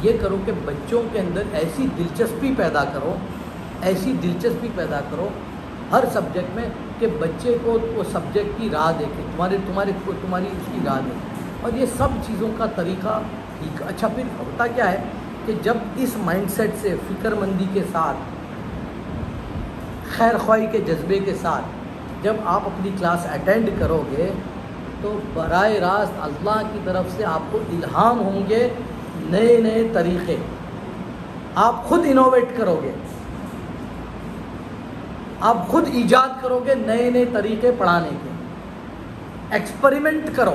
یہ کرو کہ بچوں کے اندر ایسی دلچسپی پیدا کرو، ایسی دلچسپی پیدا کرو ہر سبجیکٹ میں کہ بچے کو وہ سبجیکٹ کی راہ دیکھے، تمہاری اس کی راہ دیکھے۔ اور یہ سب چیزوں کا طریقہ اچھا پھر ہوتا کیا ہے کہ جب اس مائنڈ سیٹ سے، فکر مندی کے ساتھ، خیر خواہی کے جذبے کے ساتھ جب آپ اپنی کلاس اٹینڈ کرو گے تو براہ راست اللہ کی طرف سے آپ کو الہام ہوں گے نئے نئے طریقے، آپ خود انوویٹ کرو گے، آپ خود ایجاد کرو گے نئے نئے طریقے پڑھانے کے، ایکسپریمنٹ کرو۔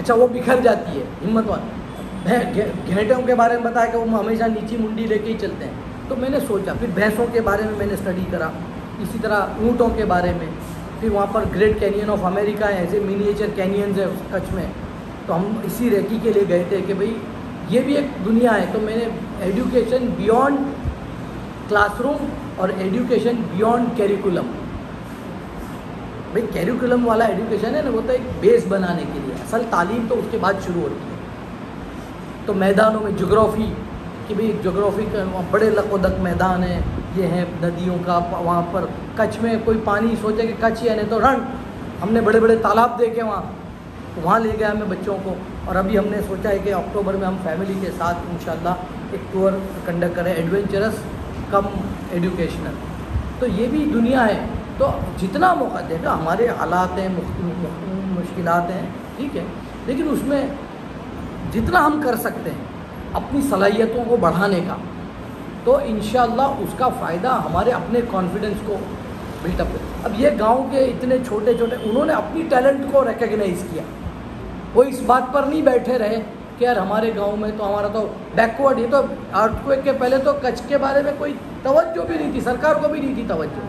اچھا وہ بکھر جاتی ہے ہمت والا. گھیٹوں کے بارے میں بتایا کہ وہ ہمیشہ نیچی منڈی لے کے ہی چلتے ہیں. تو میں نے سوچا, پھر بھینسوں کے بارے میں نے اسٹڈی کرا, اسی طرح اونٹوں کے بارے میں. پھر وہاں پر گریٹ کینین آف امریکہ ہے, ایسے منیچر کینینز ہیں کچھ میں. تو ہم اسی ریکی کے لیے گئے تھے کہ بھئی یہ بھی ایک دنیا ہے. تو میں نے ایڈوکیشن بیونڈ کلاس روم اور ایڈوکیشن بیونڈ کیریکولم, بھئی کیریکولم والا ایڈوکیشن ہے نا, وہ تو ایک بیس بنانے کے لیے, اصل تعلیم تو اس کے بعد شروع ہوتی ہے. تو میدانوں میں جغرافی کہ بھئی جغرافی کا بڑے لقودق میدان ہیں, یہ ہیں ندیوں کا. وہاں پر کچھ میں کوئی پانی سوچے کہ کچھ ہے نہیں تو رن, ہم نے بڑے بڑے تالاب دیکھے وہاں لے گیا ہمیں بچوں کو. اور ابھی ہم نے سوچا ہے کہ اکتوبر میں ہم فیملی کے ساتھ انشاءاللہ ایک ٹور کنڈکٹ کریں, ایڈونچرس کم ایڈوکیشنل. تو یہ بھی دنیا ہے. تو جتنا موقع دیکھا, ہمارے حالات ہیں, مشکلات ہیں, ٹھیک ہے, لیکن اس میں جتنا ہم کر سکتے ہیں اپنی صلاحیتوں کو بڑھانے کا, تو انشاءاللہ اس کا فائدہ ہمارے اپنے کانفیڈنس کو بلٹ اپ. اب یہ گاؤں کے اتنے چھوٹے چھوٹے, انہوں نے اپنی ٹیلنٹ کو ریکگنائز کیا. وہ اس بات پر نہیں بیٹھے رہے کہ یار ہمارے گاؤں میں تو ہمارا تو بیکورڈ. یہ تو ارتھکویک کے پہلے تو کچھ کے بارے میں کوئی توجہ بھی نہیں تھی, سرکار کو بھی نہیں تھی توجہ,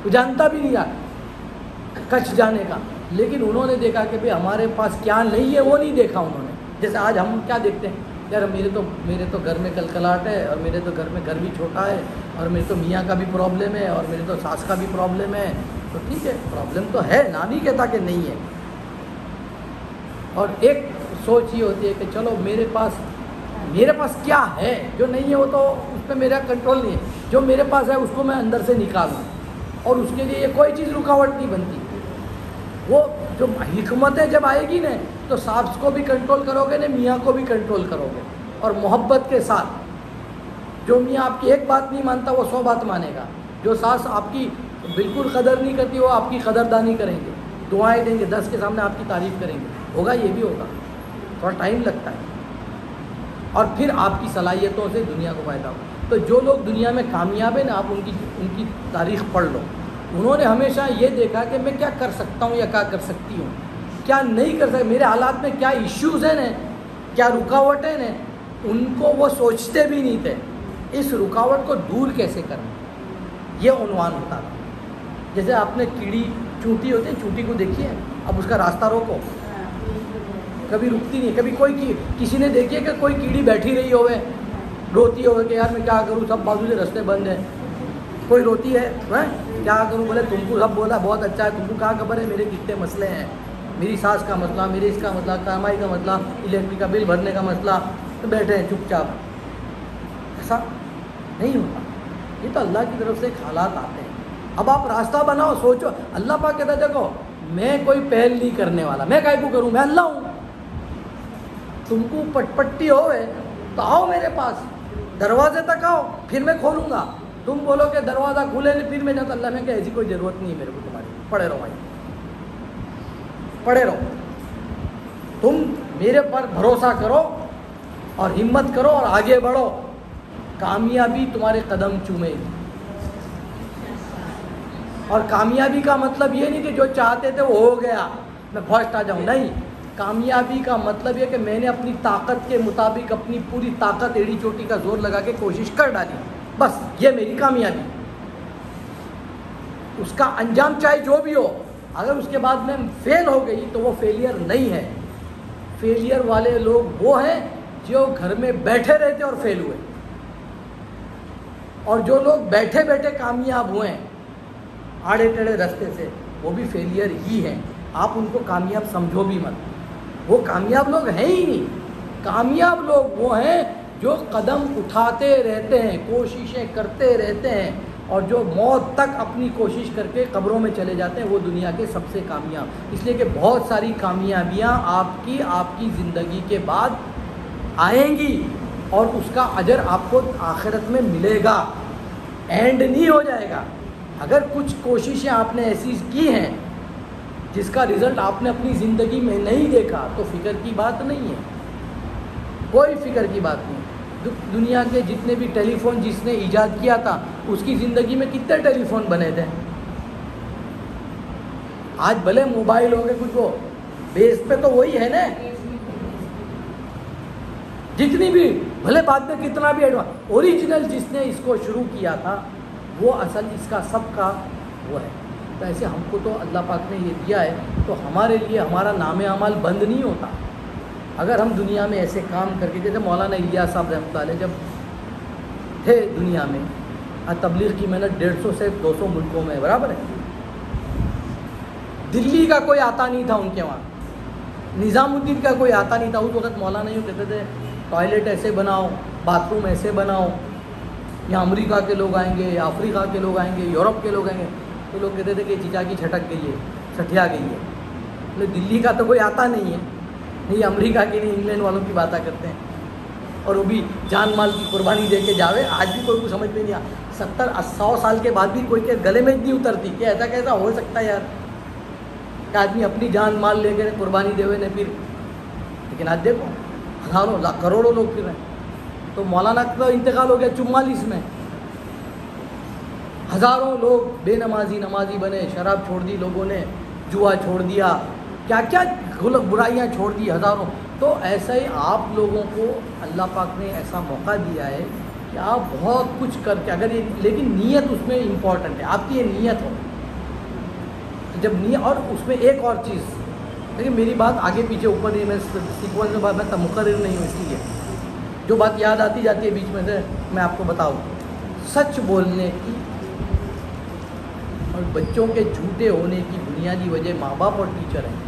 کوئی جانتا بھی نہیں تھا کچھ جانے کا. لیکن انہوں نے دیکھا کہ بھئی ہمارے پاس کیا نہیں ہے, وہ نہیں دیکھا انہوں نے. جیسے آج ہم کیا دیکھتے ہیں, یار میرے تو گھر میں کلکلاٹ ہے, اور میرے تو گھر میں گھر بھی چھوٹا ہے, اور میرے تو میاں کا بھی پرابلم ہے, اور میرے تو ساس کا بھی پرابلم ہے. تو ٹھیک ہے, پرابلم تو ہے, نہ نہیں کہتا کہ نہیں ہے. اور ایک سوچ یہ ہوتی ہے کہ چلو میرے پاس کیا ہے, جو نہیں ہے وہ تو اس پہ میرا کنٹرول نہیں ہے. جو میرے پاس ہے اس کو میں اندر سے نکالوں, اور اس کے لیے یہ کوئی چیز رکاوٹ نہیں بنتی. وہ جو حکمتیں جب آئے گی نا, تو ساس کو بھی کنٹرول کرو گے نا, میاں کو بھی کنٹرول کرو گے, اور محبت کے ساتھ. جو میاں آپ کی ایک بات نہیں مانتا وہ 100 بات مانے گا. جو ساس آپ کی بالکل قدر نہیں کرتی وہ آپ کی قدردانی کریں گے, دعائیں دیں گے, 10 کے سامنے آپ کی تعریف کریں گے. ہوگا, یہ بھی ہوگا, تھوڑا ٹائم لگتا ہے. اور پھر آپ کی صلاحیتوں سے دنیا کو فائدہ ہوگا. تو جو لوگ دنیا میں کامیاب ہیں نا, آپ ان کی تاریخ پڑھ لو. انہوں نے ہمیشہ یہ دیکھا کہ میں کیا کر سکتا ہوں یا کیا کر سکتی ہوں, کیا نہیں کر سکتا, میرے حالات میں کیا ایشوز ہیں نا, کیا رکاوٹیں نا, ان کو وہ سوچتے بھی نہیں تھے. اس رکاوٹ کو دور کیسے کرنا, یہ عنوان ہوتا تھا. جیسے آپ نے کیڑی چونٹی ہوتی ہے, چونٹی کو دیکھیے, اب اس کا راستہ روکو, کبھی رکتی نہیں. کبھی کوئی کسی نے دیکھیے کہ کوئی کیڑی بیٹھی رہی ہوئے, روتی ہوئے کہ یار میں کیا کروں, سب بازو سے راستے بند ہیں. کوئی روتی ہے, کیا کروں, بولے تم کو سب بولا بہت اچھا ہے, تم کو کہاں خبر ہے میرے کتنے مسئلے ہیں, میری ساس کا مسئلہ, میرے اس کا مسئلہ, کمائی کا مسئلہ, الیکٹرک کا بل بھرنے کا مسئلہ. تو بیٹھے ہیں چپ چاپ. ایسا نہیں ہوتا. یہ تو اللہ کی طرف سے ایک حالات آتے ہیں. اب آپ راستہ بناؤ, سوچو. اللہ پاک کہتا ہے دیکھو میں کوئی پہل نہیں کرنے والا, میں کائے کو کروں, میں اللہ ہوں. تم کو پٹپٹی ہوئے تو آؤ میرے پاس, دروازے تک آؤ, پھر میں کھولوں گا. تم بولو کہ دروازہ کھولے نہیں پھر میں جاتا, اللہ نے کہا ایسی کوئی ضرورت نہیں ہے میرے کو تمہاری, پڑے رہو بھائی, پڑے رہو. تم میرے پر بھروسہ کرو اور ہمت کرو اور آگے بڑھو, کامیابی تمہارے قدم چومے گی. اور کامیابی کا مطلب یہ نہیں کہ جو چاہتے تھے وہ ہو گیا, میں فرسٹ آ جاؤں, نہیں. کامیابی کا مطلب یہ کہ میں نے اپنی طاقت کے مطابق اپنی پوری طاقت ایڑی چوٹی کا زور لگا کے کوشش کر ڈالی, بس یہ میری کامیابی. اس کا انجام چاہے جو بھی ہو, اگر اس کے بعد میں فیل ہو گئی تو وہ فیلئر نہیں ہے. فیلئر والے لوگ وہ ہیں جو گھر میں بیٹھے رہتے اور فیل ہوئے, اور جو لوگ بیٹھے بیٹھے کامیاب ہوئے ہیں آڑے ٹیڑے راستے سے, وہ بھی فیلئر ہی ہیں. آپ ان کو کامیاب سمجھو بھی مت, وہ کامیاب لوگ ہیں ہی نہیں. کامیاب لوگ وہ ہیں جو قدم اٹھاتے رہتے ہیں, کوششیں کرتے رہتے ہیں, اور جو موت تک اپنی کوشش کر کے قبروں میں چلے جاتے ہیں, وہ دنیا کے سب سے کامیاب. اس لیے کہ بہت ساری کامیابیاں آپ کی زندگی کے بعد آئیں گی, اور اس کا اجر آپ کو آخرت میں ملے گا, اینڈ نہیں ہو جائے گا. اگر کچھ کوششیں آپ نے ایسی کی ہیں جس کا رزلٹ آپ نے اپنی زندگی میں نہیں دیکھا, تو فکر کی بات نہیں ہے, کوئی فکر کی بات نہیں. دنیا کے جتنے بھی ٹیلی فون جس نے ایجاد کیا تھا, اس کی زندگی میں کتنے ٹیلی فون بنے تھے. آج بھلے موبائل ہو گئے کچھ وہ, بیس پہ تو وہی ہے نا. جتنی بھی بھلے بعد میں کتنا بھی ایڈوانس، اوریجنل جس نے اس کو شروع کیا تھا وہ اصل اس کا سب کا وہ ہے. تو ایسے ہم کو تو اللہ پاک نے یہ دیا ہے، تو ہمارے لیے ہمارا نام اعمال بند نہیں ہوتا اگر ہم دنیا میں ایسے کام کر کے. جیسے مولانا الیاس صاحب رحمۃ اللہ علیہ جب تھے دنیا میں، تبلیغ کی محنت 150 سے 200 ملکوں میں، برابر ہے. دلی کا کوئی آتا نہیں تھا ان کے وہاں، نظام الدین کا کوئی آتا نہیں تھا. اس وقت مولانا یوں کہتے تھے ٹوائلٹ ایسے بناؤ، باتھ روم ایسے بناؤ، یا امریکہ کے لوگ آئیں گے یا افریقہ کے لوگ آئیں گے، یورپ کے لوگ آئیں گے. تو لوگ کہتے تھے کہ چچا کی چھٹک گئی ہے، سٹھیا گئی ہے. دلی کا تو کوئی آتا نہیں ہے، نہیں امریکہ کے نہیں انگلینڈ والوں کی باتیں کرتے ہیں. اور وہ بھی جان مال کی قربانی دے کے جاوے. آج بھی کوئی کو سمجھ میں نہیں آ 70-100 سال کے بعد بھی کوئی کے گلے میں نہیں اترتی کہ ایسا کیسا ہو سکتا ہے یار کہ آدمی اپنی جان مال لے کے قربانی دے ہوئے نے پھر. لیکن آج دیکھو ہزاروں کروڑوں لوگ پھر رہے ہیں. تو مولانا کا انتقال ہو گیا 44 میں. ہزاروں لوگ بے نمازی بنے، شراب چھوڑ دی لوگوں نے، جوا چھوڑ دیا، کیا کیا برائیاں چھوڑ دی ہزاروں. تو ایسا ہی آپ لوگوں کو اللہ پاک نے ایسا موقع دیا ہے کہ آپ بہت کچھ کر کے اگر یہ، لیکن نیت اس میں امپورٹنٹ ہے. آپ کی یہ نیت ہو جب نیت. اور اس میں ایک اور چیز، لیکن میری بات آگے پیچھے اوپر نہیں، میں سیکوینس میں بات میں مقرر نہیں ہوں، اس لیے جو بات یاد آتی جاتی ہے بیچ میں سے میں آپ کو بتاؤں. سچ بولنے کی اور بچوں کے جھوٹے ہونے کی بنیادی وجہ ماں باپ اور ٹیچر ہیں.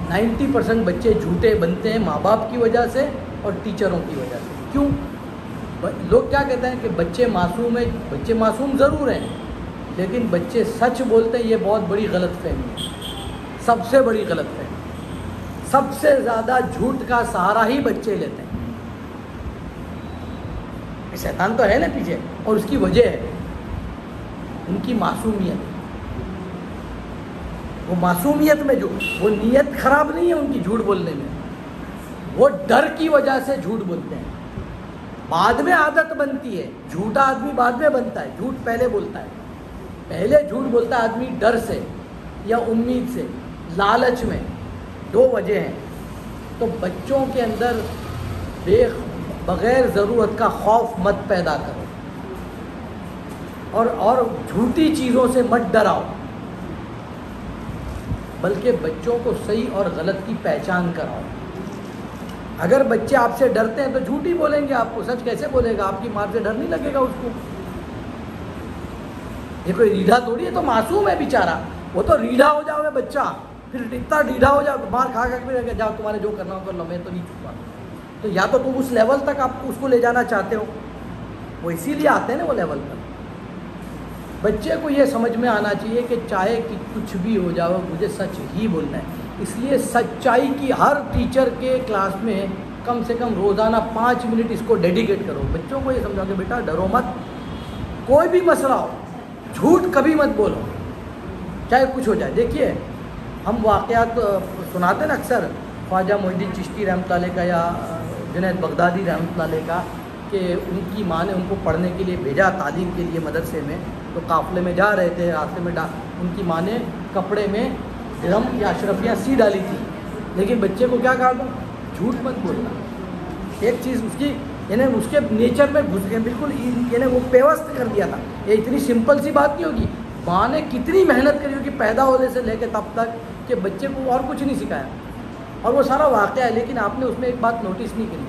90% بچے جھوٹے بنتے ہیں ماں باپ کی وجہ سے اور ٹیچروں کی وجہ سے. کیوں؟ لوگ کیا کہتے ہیں کہ بچے معصوم ہیں. بچے معصوم ضرور ہیں، لیکن بچے سچ بولتے ہیں، یہ بہت بڑی غلط فہمی ہے، سب سے بڑی غلط فہمی. سب سے زیادہ جھوٹ کا سہارا ہی بچے لیتے ہیں. شیطان تو ہے نا پیچھے، اور اس کی وجہ ہے ان کی معصومیت. وہ معصومیت میں جو وہ نیت خراب نہیں ہے ان کی جھوٹ بولنے میں، وہ ڈر کی وجہ سے جھوٹ بولتے ہیں. بعد میں عادت بنتی ہے. جھوٹا آدمی بعد میں بنتا ہے، جھوٹ پہلے بولتا ہے. پہلے جھوٹ بولتا ہے آدمی ڈر سے یا امید سے، لالچ میں. 2 وجہ ہیں. تو بچوں کے اندر بغیر ضرورت کا خوف مت پیدا کرو، اور جھوٹی چیزوں سے مت ڈراؤ، بلکہ بچوں کو صحیح اور غلط کی پہچان کراؤ. اگر بچے آپ سے ڈرتے ہیں تو جھوٹ ہی بولیں گے. آپ کو سچ کیسے بولے گا؟ آپ کی ماں سے ڈر نہیں لگے گا اس کو. یہ کوئی ریڑھا تھوڑی ہے، تو معصوم ہے بیچارہ. وہ تو ریڑھا ہو جاؤ گے بچہ، پھر اتنا ریڑھا ہو جاؤ، مار کھا کے جاؤ تمہارے جو کرنا ہو کر لو، میں تو نہیں چھپا. تو یا تو تم اس لیول تک آپ اس کو لے جانا چاہتے ہو، وہ اسی لیے آتے ہیں نا وہ لیول پر. بچے کو یہ سمجھ میں آنا چاہیے کہ چاہے کہ کچھ بھی ہو جاؤ مجھے سچ ہی بولنا ہے. اس لیے سچائی کی ہر ٹیچر کے کلاس میں کم سے کم روزانہ 5 منٹ اس کو ڈیڈیکیٹ کرو. بچوں کو یہ سمجھاؤ کہ بیٹا ڈرو مت، کوئی بھی مسئلہ ہو جھوٹ کبھی مت بولو چاہے کچھ ہو جائے. دیکھیے ہم واقعات سناتے ہیں نا اکثر، خواجہ معین الدین چشتی رحمۃ اللہ علیہ کا یا جنید بغدادی رحمۃ اللہ علیہ کا، کہ ان کی ماں نے ان کو پڑھنے کے لیے بھیجا تعلیم کے لیے مدرسے میں. تو قافلے میں جا رہے تھے، راستے میں ان کی ماں نے کپڑے میں درہم یا اشرفیاں سی ڈالی تھی. لیکن بچے کو کیا کہا تھا؟ جھوٹ مت بولنا. ایک چیز اس کی یعنی اس کے نیچر میں گھس گئے بالکل، یعنی وہ پیوست کر دیا تھا. یہ اتنی سمپل سی بات نہیں ہوگی. ماں نے کتنی محنت کری ہوگی پیدا ہونے سے لے کے تب تک کہ بچے کو اور کچھ نہیں سکھایا، اور وہ سارا واقعہ ہے. لیکن آپ نے اس میں ایک بات نوٹس نہیں کری،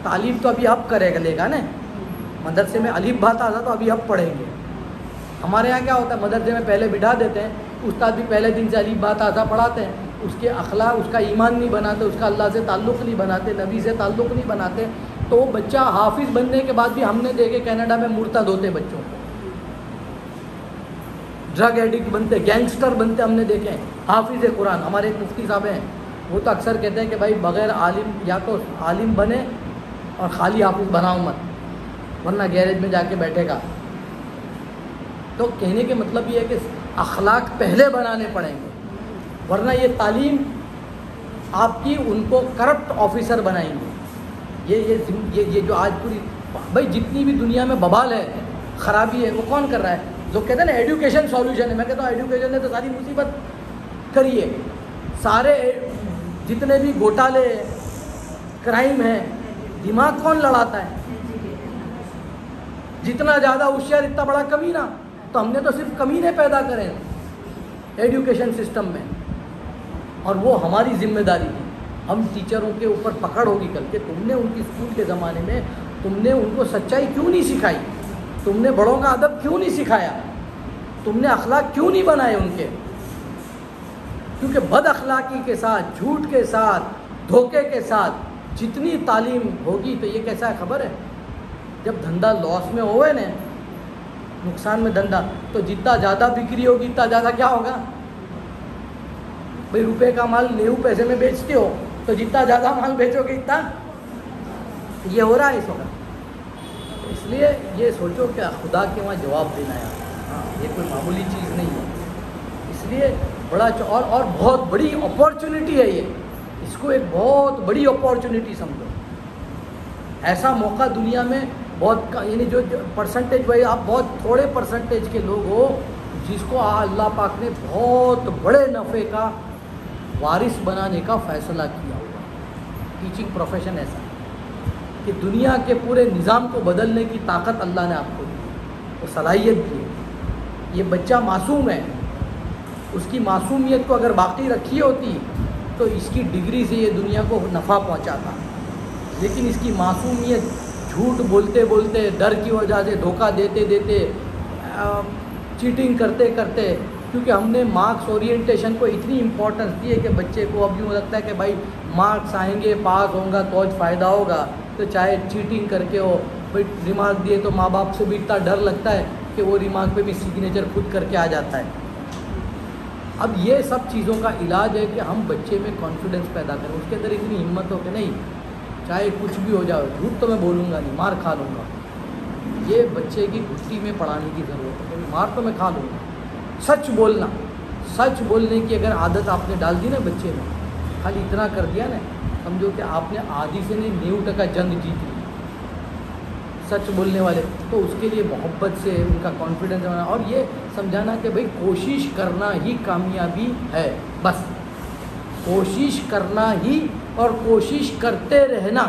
تعلیم تو ابھی اب کرے گا لے گا نا. مدرسے میں الف بات آتا تو ابھی اب پڑھیں گے. ہمارے یہاں کیا ہوتا ہے، مدرسے میں پہلے بٹھا دیتے ہیں، استاد بھی پہلے دن سے الف بات آتا پڑھاتے ہیں. اس کے اخلاق، اس کا ایمان نہیں بناتے، اس کا اللہ سے تعلق نہیں بناتے، نبی سے تعلق نہیں بناتے. تو وہ بچہ حافظ بننے کے بعد بھی ہم نے دیکھے کینیڈا میں مرتد ہوتے بچوں کو، ڈرگ ایڈکٹ بنتے، گینگسٹر بنتے ہم نے دیکھے ہیں. حافظ قرآن ہمارے ایک مفتی صاحب ہیں، وہ تو اکثر کہتے ہیں کہ بھائی بغیر عالم، یا تو عالم بنے اور خالی حافظ بناؤ مت، ورنہ گیرج میں جا کے بیٹھے گا. تو کہنے کے مطلب یہ ہے کہ اخلاق پہلے بنانے پڑیں گے، ورنہ یہ تعلیم آپ کی ان کو کرپٹ آفیسر بنائیں گے. یہ جو آج پوری بھائی جتنی بھی دنیا میں ببال ہے، خرابی ہے، وہ کون کر رہا ہے؟ لوگ کہتے ہیں نا ایڈوکیشن سولوشن ہے. میں کہتا ہوں ایڈوکیشن نے تو ساری مصیبت کری ہے. سارے جتنے بھی گھوٹالے کرائم ہیں دماغ کون لڑاتا ہے؟ جتنا زیادہ ہوشیار اتنا بڑا کمینہ. تو ہم نے تو صرف کمینے پیدا کرے ایجوکیشن سسٹم میں, اور وہ ہماری ذمہ داری ہے. ہم ٹیچروں کے اوپر پکڑ ہوگی کل کہ تم نے ان کی اسکول کے زمانے میں تم نے ان کو سچائی کیوں نہیں سکھائی, تم نے بڑوں کا ادب کیوں نہیں سکھایا, تم نے اخلاق کیوں نہیں بنائے ان کے. کیونکہ بد اخلاقی کے ساتھ, جھوٹ کے ساتھ, دھوکے کے ساتھ جتنی تعلیم ہوگی تو یہ کیسا ہے خبر ہے, جب دھندا لاس میں ہوئے نا, نقصان میں دھندا, تو جتنا زیادہ بکری ہوگی اتنا زیادہ کیا ہوگا بھائی, روپے کا مال 90 پیسے میں بیچتے ہو تو جتنا زیادہ مال بیچو گے اتنا یہ ہو رہا ہے اس وقت. اس لیے یہ سوچو کہ خدا کے وہاں جواب دینا ہے. ہاں یہ کوئی معمولی چیز نہیں ہے. اس لیے بڑا اور بہت بڑی اپارچونٹی ہے یہ, اس کو ایک بہت بڑی اپارچونٹی سمجھو. ایسا موقع دنیا میں بہت, یعنی جو پرسنٹیج بھائی آپ بہت تھوڑے پرسنٹیج کے لوگ ہو جس کو اللہ پاک نے بہت بڑے نفع کا وارث بنانے کا فیصلہ کیا ہوا. ٹیچنگ پروفیشن ایسا کہ دنیا کے پورے نظام کو بدلنے کی طاقت اللہ نے آپ کو دی, وہ صلاحیت دی ہے. یہ بچہ معصوم ہے, اس کی معصومیت کو اگر باقی رکھی ہوتی تو اس کی ڈگری سے یہ دنیا کو نفع پہنچاتا, لیکن اس کی معصومیت جھوٹ بولتے بولتے, ڈر کی وجہ سے دھوکہ دیتے دیتے, چیٹنگ کرتے کرتے, کیونکہ ہم نے مارکس اورینٹیشن کو اتنی امپورٹنس دی ہے کہ بچے کو اب یوں لگتا ہے کہ بھائی مارکس آئیں گے, پاس ہوں گا تو فائدہ ہوگا, تو چاہے چیٹنگ کر کے ہو. بھائی ریمارک دیے تو ماں باپ سے بھی اتنا ڈر لگتا ہے کہ وہ ریمارک پہ بھی سگنیچر خود کر کے آ جاتا ہے. اب یہ سب چیزوں کا علاج ہے کہ ہم بچے میں کانفیڈنس پیدا کریں, اس کے اندر اتنی ہمت ہو کہ نہیں چاہے کچھ بھی ہو جائے, جھوٹ تو میں بولوں گا نہیں, مار کھا لوں گا. یہ بچے کی گھٹی میں پڑھانے کی ضرورت ہے کہ مار تو میں کھا لوں گا. سچ بولنا, سچ بولنے کی اگر عادت آپ نے ڈال دی نا بچے میں, خالی اتنا کر دیا نا, سمجھو کہ آپ نے آدھی سے نہیں 90% جنگ جیت لی سچ بولنے والے. تو اس کے لیے محبت سے ان کا کانفیڈنس بنانا, اور یہ سمجھانا کہ بھائی کوشش کرنا ہی کامیابی ہے. بس کوشش کرنا ہی, اور کوشش کرتے رہنا.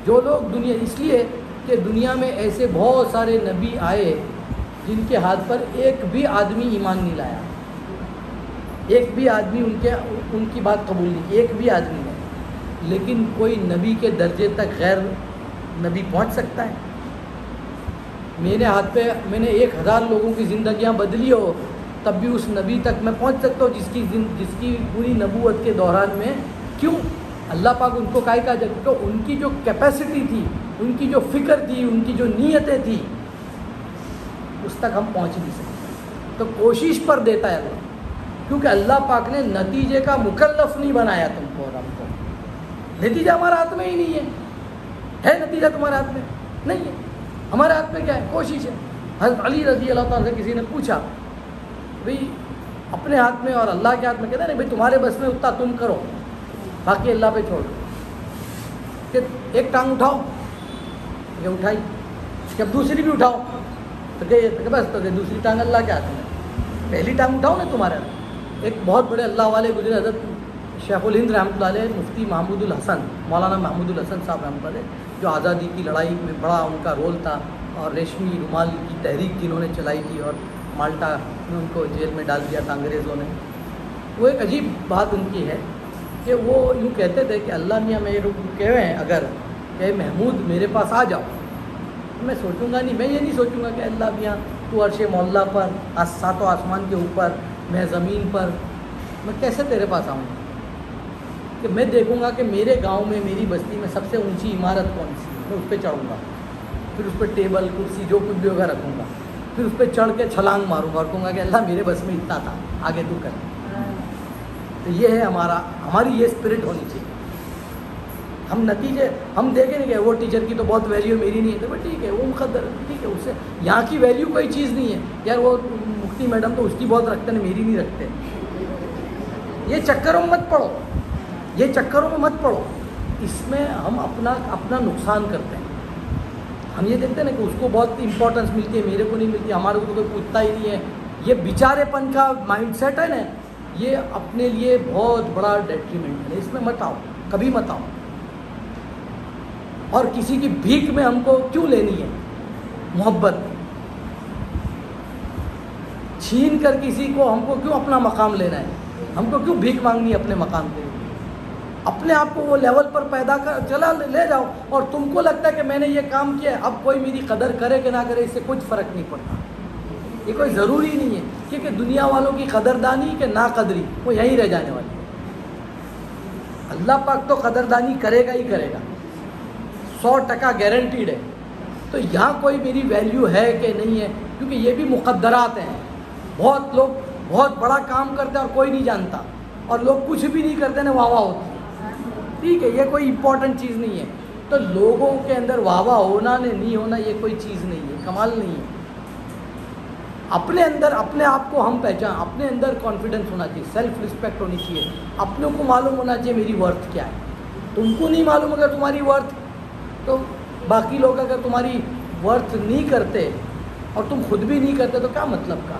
جو لوگ دنیا, اس لیے کہ دنیا میں ایسے بہت سارے نبی آئے جن کے ہاتھ پر ایک بھی آدمی ایمان نہیں لایا, ایک بھی آدمی ان کی بات قبول نہیں کی, ایک بھی آدمی نہیں. لیکن کوئی نبی کے درجے تک غیر نبی پہنچ سکتا ہے؟ میرے ہاتھ پہ میں نے 1000 لوگوں کی زندگیاں بدلی ہو تب بھی اس نبی تک میں پہنچ سکتا ہوں جس کی پوری نبوت کے دوران میں. کیوں؟ اللہ پاک ان کو کہا کہ ان کی جو کیپیسٹی تھی, ان کی جو فکر تھی, ان کی جو نیتیں تھیں, اس تک ہم پہنچ نہیں سکتے. تو کوشش پر دیتا ہے اللہ, کیونکہ اللہ پاک نے نتیجے کا مکلف نہیں بنایا تم کو اور ہم کو. نتیجہ ہمارے ہاتھ میں ہی نہیں ہے نتیجہ تمہارے ہاتھ میں نہیں ہے. ہمارے ہاتھ میں کیا ہے؟ کوشش ہے. حضرت علی رضی اللہ تعالیٰ سے کسی نے پوچھا بھئی اپنے ہاتھ میں اور اللہ کے ہاتھ میں, کہتا ہے نہیں بھائی تمہارے بس میں اتنا تم کرو, باقی اللہ پہ چھوڑ. کہ ایک ٹانگ اٹھاؤ, یہ اٹھائی, کہ اب دوسری بھی اٹھاؤ, تو کہ بس تو کہ دوسری ٹانگ اللہ کے ہاتھ میں, پہلی ٹانگ اٹھاؤ نا تمہارے. ایک بہت بڑے اللہ والے گزرے حضرت شیخ الہند رحمۃ اللہ علیہ, مفتی محمود الحسن, مولانا محمود الحسن صاحب رحمۃ اللہ علیہ, جو آزادی کی لڑائی میں بڑا ان کا رول تھا, اور ریشمی رومال کی تحریک جنہوں نے چلائی تھی, اور مالٹا میں ان کو جیل میں ڈال دیا تھا انگریزوں نے. وہ ایک عجیب بات ان کی ہے کہ وہ یوں کہتے تھے کہ اللہ میاں میرے کو کہے ہیں اگر کہ محمود میرے پاس آ جاؤ, میں سوچوں گا نہیں, میں یہ نہیں سوچوں گا کہ اللہ میاں تو عرش مولا پر, ساتوں آسمان کے اوپر, میں زمین پر, میں کیسے تیرے پاس آؤں گا. کہ میں دیکھوں گا کہ میرے گاؤں میں, میری بستی میں سب سے اونچی عمارت کون سی ہے, میں اس پہ چڑھوں گا, پھر اس پہ ٹیبل کرسی جو کچھ بھی ہوگا رکھوں گا, پھر اس پہ چڑھ کے چھلانگ ماروں گا اور کہوں گا کہ اللہ میرے بس میں اتنا تھا, آگے تو کر. تو یہ ہے ہماری یہ اسپرٹ ہونی چاہیے. ہم نتیجے ہم دیکھیں نہیں کہ وہ ٹیچر کی تو بہت ویلیو میری نہیں ہے, تو ٹھیک ہے وہ مقدر, ٹھیک ہے, اس سے یہاں کی ویلیو کوئی چیز نہیں ہے. یار وہ مفتی میڈم تو اس کی بہت رکھتے ہیں, میری نہیں رکھتے. یہ چکروں میں مت پڑو, یہ چکروں میں مت پڑو. اس میں ہم اپنا نقصان کرتے ہیں. ہم یہ دیکھتے ہیں نا کہ اس کو بہت امپورٹنس ملتی ہے, میرے کو نہیں ملتی, ہمارے کو تو کوئی پوچھتا ہی نہیں ہے. یہ بیچارے پن کا مائنڈ سیٹ ہے نا, یہ اپنے لیے بہت بڑا ڈیٹریمنٹ ہے، اس میں مت آؤ، کبھی مت آؤ۔ اور کسی کی بھیک میں ہم کو کیوں لینی ہے محبت؟ چھین کر کسی کو ہم کو کیوں اپنا مقام لینا ہے؟ ہم کو کیوں بھیک مانگنی ہے اپنے مقام کے لیے؟ اپنے آپ کو وہ لیول پر پیدا کر چلا لے جاؤ، اور تم کو لگتا ہے کہ میں نے یہ کام کیا ہے، اب کوئی میری قدر کرے کہ نہ کرے اس سے کچھ فرق نہیں پڑتا۔ یہ کوئی ضروری نہیں ہے، کیونکہ دنیا والوں کی قدردانی کہ ناقدری وہ یہیں رہ جانے والی ہے۔ اللہ پاک تو قدردانی کرے گا ہی کرے گا، 100% گارنٹیڈ ہے۔ تو یہاں کوئی میری ویلیو ہے کہ نہیں ہے، کیونکہ یہ بھی مقدرات ہیں۔ بہت لوگ بہت بڑا کام کرتے ہیں اور کوئی نہیں جانتا، اور لوگ کچھ بھی نہیں کرتے نا واہ واہ ہوتی ہے۔ ٹھیک ہے، یہ کوئی امپورٹنٹ چیز نہیں ہے۔ تو لوگوں کے اندر واہ واہ ہونا نہیں ہونا یہ کوئی چیز نہیں ہے، کمال نہیں ہے۔ اپنے اندر اپنے آپ کو ہم پہچان، اپنے اندر کانفیڈنس ہونا چاہیے، سیلف رسپیکٹ ہونی چاہیے، اپنے کو معلوم ہونا چاہیے میری ورتھ کیا ہے۔ تم کو نہیں معلوم اگر تمہاری ورتھ، تو باقی لوگ اگر تمہاری ورتھ نہیں کرتے اور تم خود بھی نہیں کرتے تو کیا مطلب کا؟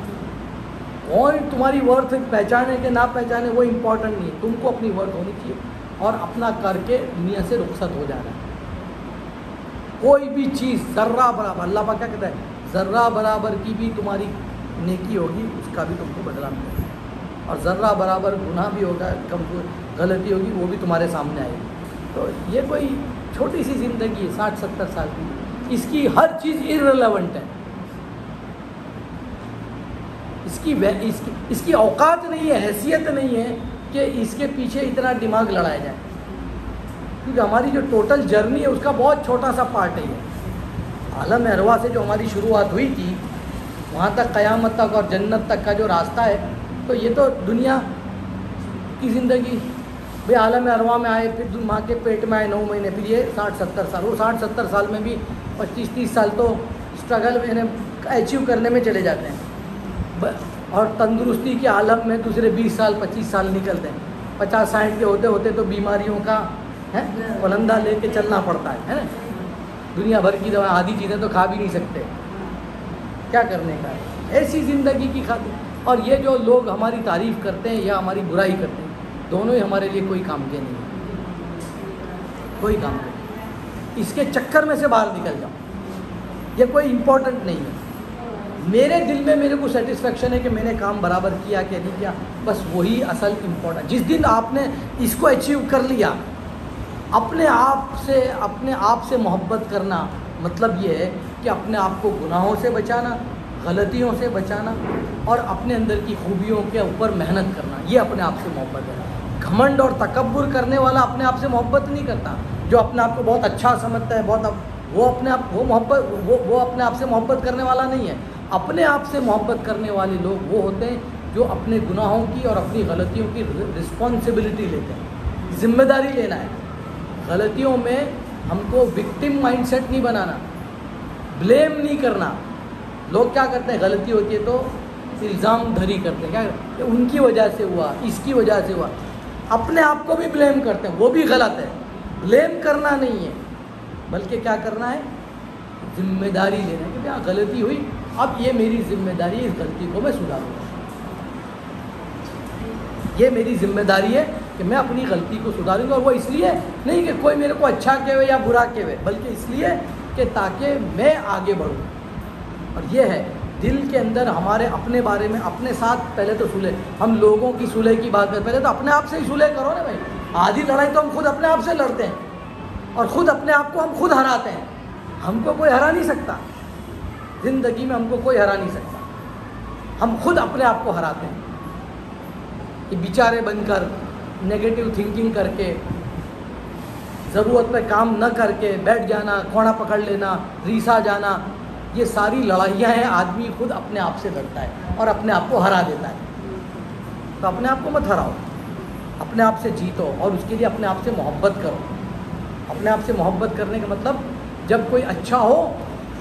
کون تمہاری ورتھ پہچانے کہ نہ پہچانے وہ امپورٹنٹ نہیں ہے، تم کو اپنی ورتھ ہونی چاہیے اور اپنا کر کے دنیا سے رخصت ہو جانا ہے۔ کوئی بھی چیز ذرہ برابر، اللہ پاک کیا کہتا ہے، ذرہ برابر کی بھی تمہاری نیکی ہوگی اس کا بھی تم کو بدلہ ملے گا، اور ذرہ برابر گناہ بھی ہوگا، غلطی ہوگی وہ بھی تمہارے سامنے آئے گی۔ تو یہ کوئی چھوٹی سی زندگی ہے 60-70 سال کی، اس کی ہر چیز ارریلیونٹ ہے، اس کی اوقات نہیں ہے، حیثیت نہیں ہے کہ اس کے پیچھے اتنا دماغ لڑایا جائے، کیونکہ ہماری جو ٹوٹل جرنی ہے اس کا بہت چھوٹا سا پارٹ ہے یہ۔ عالم ارواح سے جو ہماری شروعات ہوئی تھی وہاں تک قیامت تک اور جنت تک کا جو راستہ ہے، تو یہ تو دنیا کی زندگی بھئی عالم ارواح میں آئے، پھر ماں کے پیٹ میں آئے 9 مہینے، پھر یہ 60-70 سال، وہ 60-70 سال میں بھی 25-30 سال تو اسٹرگل میں اچیو کرنے میں چلے جاتے ہیں، اور تندرستی کے عالم میں دوسرے 20 سال 25 سال نکلتے ہیں، 50-60 کے ہوتے ہوتے تو بیماریوں کا پلندہ لے کے چلنا پڑتا ہے نا، دنیا بھر کی دوا، آدھی چیزیں تو کھا بھی نہیں سکتے، کیا کرنے کا ہے ایسی زندگی کی خاطر۔ اور یہ جو لوگ ہماری تعریف کرتے ہیں یا ہماری برائی کرتے ہیں، دونوں ہی ہمارے لیے کوئی کام کے نہیں ہے، کوئی کام کے نہیں، اس کے چکر میں سے باہر نکل جاؤ، یہ کوئی امپورٹنٹ نہیں ہے۔ میرے دل میں میرے کو سیٹسفیکشن ہے کہ میں نے کام برابر کیا کہ نہیں کیا، بس وہی اصل امپورٹنٹ۔ جس دن آپ نے اس کو اچیو کر لیا، اپنے آپ سے محبت کرنا مطلب یہ ہے کہ اپنے آپ کو گناہوں سے بچانا، غلطیوں سے بچانا، اور اپنے اندر کی خوبیوں کے اوپر محنت کرنا، یہ اپنے آپ سے محبت ہے۔ گھمنڈ اور تکبر کرنے والا اپنے آپ سے محبت نہیں کرتا، جو اپنے آپ کو بہت اچھا سمجھتا ہے، وہ اپنے آپ سے محبت کرنے والا نہیں ہے۔ اپنے آپ سے محبت کرنے والے لوگ وہ ہوتے ہیں جو اپنے گناہوں کی اور اپنی غلطیوں کی رسپانسبلٹی لیتے ہیں، ذمہ داری لینا ہے۔ غلطیوں میں ہم کو وکٹم مائنڈ سیٹ نہیں بنانا، بلیم نہیں کرنا۔ لوگ کیا کرتے ہیں، غلطی ہوتی ہے تو الزام دھری کرتے ہیں، کیا کہ ان کی وجہ سے ہوا، اس کی وجہ سے ہوا، اپنے آپ کو بھی بلیم کرتے ہیں، وہ بھی غلط ہے۔ بلیم کرنا نہیں ہے، بلکہ کیا کرنا ہے، ذمہ داری لینا ہے کہ غلطی ہوئی، اب یہ میری ذمہ داری ہے، اس غلطی کو میں سدھاروں گا، یہ میری ذمہ داری ہے کہ میں اپنی غلطی کو سدھاروں گا۔ اور وہ اس لیے نہیں کہ کوئی میرے کو اچھا کہے یا برا کہے، بلکہ اس لیے کہ تاکہ میں آگے بڑھوں۔ اور یہ ہے دل کے اندر ہمارے اپنے بارے میں، اپنے ساتھ پہلے تو صلح، ہم لوگوں کی صلح کی بات کریں، پہلے تو اپنے آپ سے ہی صلح کرو نا بھائی۔ آدھی لڑائی تو ہم خود اپنے آپ سے لڑتے ہیں، اور خود اپنے آپ کو ہم خود ہراتے ہیں، ہم کو کوئی ہرا نہیں سکتا، زندگی میں ہم کو کوئی ہرا نہیں سکتا، ہم خود اپنے آپ کو ہراتے ہیں۔ یہ بیچارے بن کر، نیگیٹو تھنکنگ کر کے، ضرورت پہ کام نہ کر کے بیٹھ جانا، کوڑا پکڑ لینا، ریسا جانا، یہ ساری لڑائیاں ہیں، آدمی خود اپنے آپ سے لڑتا ہے اور اپنے آپ کو ہرا دیتا ہے۔ تو اپنے آپ کو مت ہراؤ، اپنے آپ سے جیتو، اور اس کے لیے اپنے آپ سے محبت کرو۔ اپنے آپ سے محبت کرنے کا مطلب جب کوئی اچھا ہو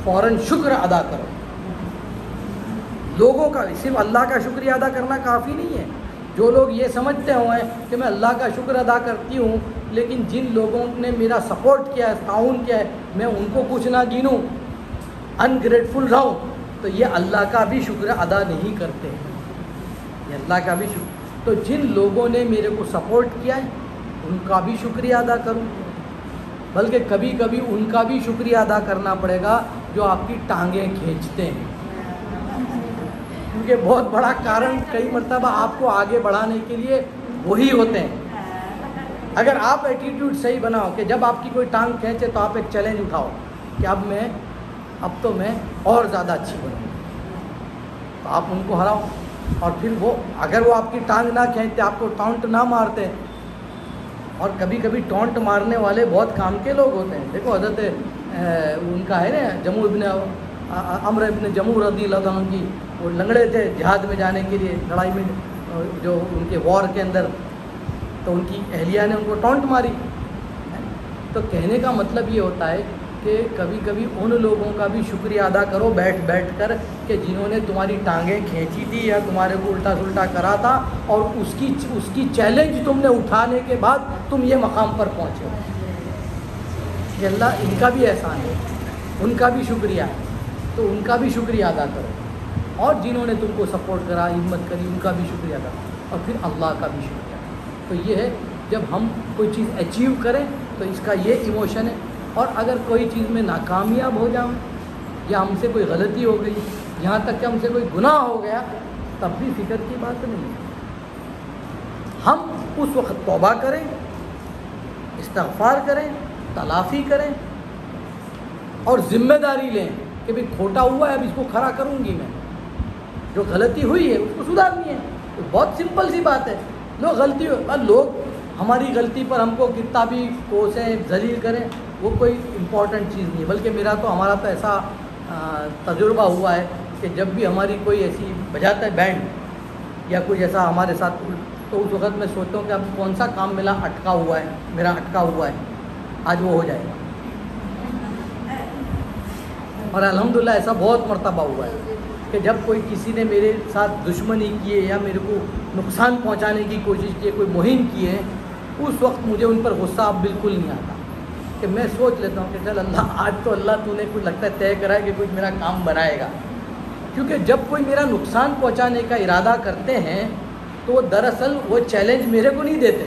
فوراً شکر ادا کرو۔ لوگوں کا صرف اللہ کا شکریہ ادا کرنا کافی نہیں ہے۔ جو لوگ یہ سمجھتے ہوئے کہ میں اللہ کا شکر ادا کرتی ہوں، لیکن جن لوگوں نے میرا سپورٹ کیا ہے، تعاون کیا ہے، میں ان کو کچھ نہ گنوں، انگریٹفل رہوں، تو یہ اللہ کا بھی شکر ادا نہیں کرتے، یہ اللہ کا بھی شکر۔ تو جن لوگوں نے میرے کو سپورٹ کیا ہے ان کا بھی شکریہ ادا کروں، بلکہ کبھی کبھی ان کا بھی شکریہ ادا کرنا پڑے گا جو آپ کی ٹانگیں کھینچتے ہیں، کیونکہ بہت بڑا کارن کئی مرتبہ آپ کو آگے بڑھانے کے لیے وہی ہوتے ہیں۔ اگر آپ ایٹیٹیوڈ صحیح بناؤ کہ جب آپ کی کوئی ٹانگ کھینچے تو آپ ایک چیلنج اٹھاؤ کہ اب تو میں اور زیادہ اچھی بنوں گی، تو آپ ان کو ہراؤ، اور پھر اگر وہ آپ کی ٹانگ نہ کھینچتے، آپ کو ٹاؤنٹ نہ مارتے، اور کبھی کبھی ٹونٹ مارنے والے بہت کام کے لوگ ہوتے ہیں۔ دیکھو حضرت ان کا ہے نا عمرو ابن جموح رضی اللہ عنہ کی، وہ لنگڑے تھے جہاد میں جانے کے لیے، لڑائی میں جو ان کے وار کے اندر، تو ان کی اہلیہ نے ان کو ٹونٹ ماری۔ تو کہنے کا مطلب یہ ہوتا ہے کہ کبھی کبھی ان لوگوں کا بھی شکریہ ادا کرو بیٹھ کر کہ جنہوں نے تمہاری ٹانگیں کھینچی تھی یا تمہارے کو الٹا سلٹا کرا تھا، اور اس کی چیلنج تم نے اٹھانے کے بعد تم یہ مقام پر پہنچے ہو۔ کہ اللہ ان کا بھی احسان ہے، ان کا بھی شکریہ ہے، تو ان کا بھی شکریہ ادا کرو، اور جنہوں نے تم کو سپورٹ کرا، ہمت کری، ان کا بھی شکریہ ادا کرو، اور پھر اللہ کا بھی شکریہ۔ تو یہ ہے جب ہم کوئی چیز اچیو کریں تو اس کا یہ ایموشن ہے، اور اگر کوئی چیز میں ناکامیاب ہو جاؤں یا ہم سے کوئی غلطی ہو گئی، یہاں تک کہ ہم سے کوئی گناہ ہو گیا، تب بھی فکر کی بات نہیں ہے۔ ہم اس وقت توبہ کریں، استغفار کریں، تلافی کریں، اور ذمہ داری لیں کہ بھئی کھوٹا ہوا ہے، اب اس کو کھڑا کروں گی میں، جو غلطی ہوئی ہے اس کو سدھارنی ہے۔ تو بہت سمپل سی بات ہے۔ لوگ ہماری غلطی پر ہم کو کتنا بھی کوسیں، ذلیل کریں، وہ کوئی امپورٹنٹ چیز نہیں ہے، بلکہ ہمارا تو ایسا تجربہ ہوا ہے کہ جب بھی ہماری کوئی ایسی بجاتا ہے بینڈ یا کوئی ایسا ہمارے ساتھ، تو اس وقت میں سوچتا ہوں کہ اب کون سا کام میرا اٹکا ہوا ہے، آج وہ ہو جائے گا۔ اور الحمدللہ ایسا بہت مرتبہ ہوا ہے کہ جب کوئی کسی نے میرے ساتھ دشمنی کی ہے یا میرے کو نقصان پہنچانے کی کوشش کی ہے، کوئی مہم کی ہے، اس وقت مجھے ان پر غصہ اب بالکل نہیں آتا، کہ میں سوچ لیتا ہوں کہ چل اللہ، آج تو اللہ تو نے کچھ لگتا ہے طے کرا ہے کہ کچھ میرا کام بنائے گا۔ کیونکہ جب کوئی میرا نقصان پہنچانے کا ارادہ کرتے ہیں تو وہ دراصل وہ چیلنج میرے کو نہیں دیتے،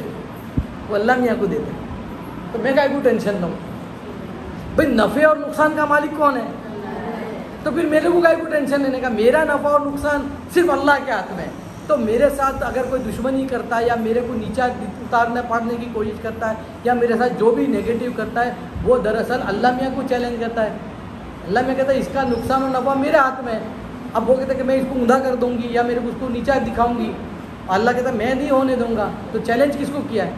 وہ اللہ میاں کو دیتے، تو میں کائے کو ٹینشن نہ ہوں؟ بھئی نفع اور نقصان کا مالک کون ہے؟ تو پھر میرے کو کائے کو ٹینشن لینے کا؟ میرا نفع اور نقصان صرف اللہ کے ہاتھ میں ہے۔ تو میرے ساتھ اگر کوئی دشمنی کرتا ہے یا میرے کو نیچا اتارنے پاڑنے کی کوشش کرتا ہے یا میرے ساتھ جو بھی نیگیٹو کرتا ہے، وہ دراصل اللہ میاں کو چیلنج کرتا ہے۔ اللہ میاں کہتا ہے اس کا نقصان اور نفع میرے ہاتھ میں ہے۔ اب وہ کہتا ہے کہ میں اس کو اوندا کر دوں گی یا میرے کو اس کو نیچا دکھاؤں گی، اللہ کہتا ہے میں نہیں ہونے دوں گا۔ تو چیلنج کس کو کیا ہے؟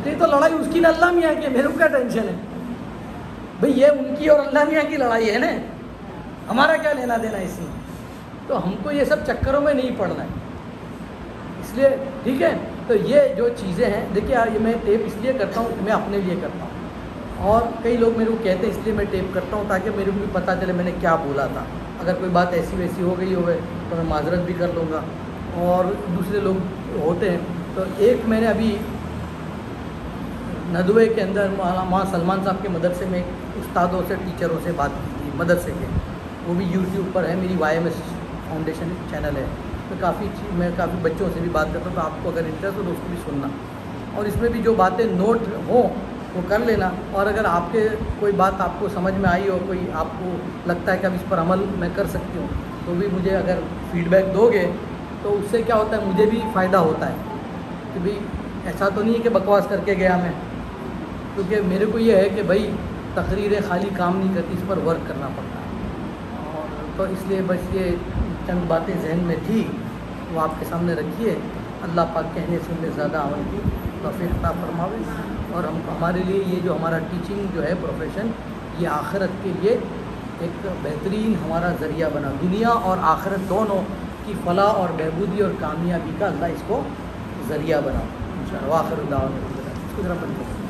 تو یہ تو لڑائی اس کی نا اللہ میاں کی ہے، میرے کو کیا ٹینشن ہے؟ بھئی یہ ان کی اور اللہ میاں کی لڑائی ہے نا، ہمارا کیا لینا دینا اس میں؟ تو ہم کو یہ سب چکروں میں نہیں پڑنا ہے، اس لیے ٹھیک ہے۔ تو یہ جو چیزیں ہیں، دیکھیے یہ میں ٹیپ اس لیے کرتا ہوں کہ میں اپنے لیے کرتا ہوں، اور کئی لوگ میرے کو کہتے ہیں اس لیے میں ٹیپ کرتا ہوں تاکہ میرے کو بھی پتہ چلے میں نے کیا بولا تھا۔ اگر کوئی بات ایسی ویسی ہو گئی ہوئے تو میں معذرت بھی کر لوں گا، اور دوسرے لوگ ہوتے ہیں۔ تو ایک میں نے ابھی ندوے کے اندر وہاں سلمان صاحب کے مدرسے میں استادوں سے، ٹیچروں سے بات کی تھی مدرسے کے، وہ بھی یوٹیوب پر ہے، میری YMS فاؤنڈیشن چینل ہے، میں کافی بچوں سے بھی بات کرتا ہوں، تو آپ کو اگر انٹرسٹ ہو تو اس کو بھی سننا، اور اس میں بھی جو باتیں نوٹ ہوں وہ کر لینا، اور اگر آپ کے کوئی بات آپ کو سمجھ میں آئی ہو، کوئی آپ کو لگتا ہے کہ اب اس پر عمل میں کر سکتی ہوں، تو بھی مجھے اگر فیڈ بیک دو گے تو اس سے کیا ہوتا ہے، مجھے بھی فائدہ ہوتا ہے کہ بھئی ایسا تو نہیں ہے کہ بکواس کر کے گیا میں، کیونکہ میرے کو یہ ہے کہ بھائی تقریریں خالی کام نہیں کرتی، اس پر ورک کرنا پڑتا ہے، اور تو اس لیے بس یہ چند باتیں ذہن میں تھی وہ آپ کے سامنے رکھیے۔ اللہ پاک کہنے سننے زیادہ عمل کی توفیق عطا فرماوے، اور ہمارے لیے یہ جو ہمارا ٹیچنگ جو ہے پروفیشن، یہ آخرت کے لیے ایک بہترین ہمارا ذریعہ بنا، دنیا اور آخرت دونوں کی فلاح اور بہبودی اور کامیابی کا اللہ اس کو ذریعہ بنا۔ انشاءاللہ آخر دعوانا اس کو ذرا بند کریں۔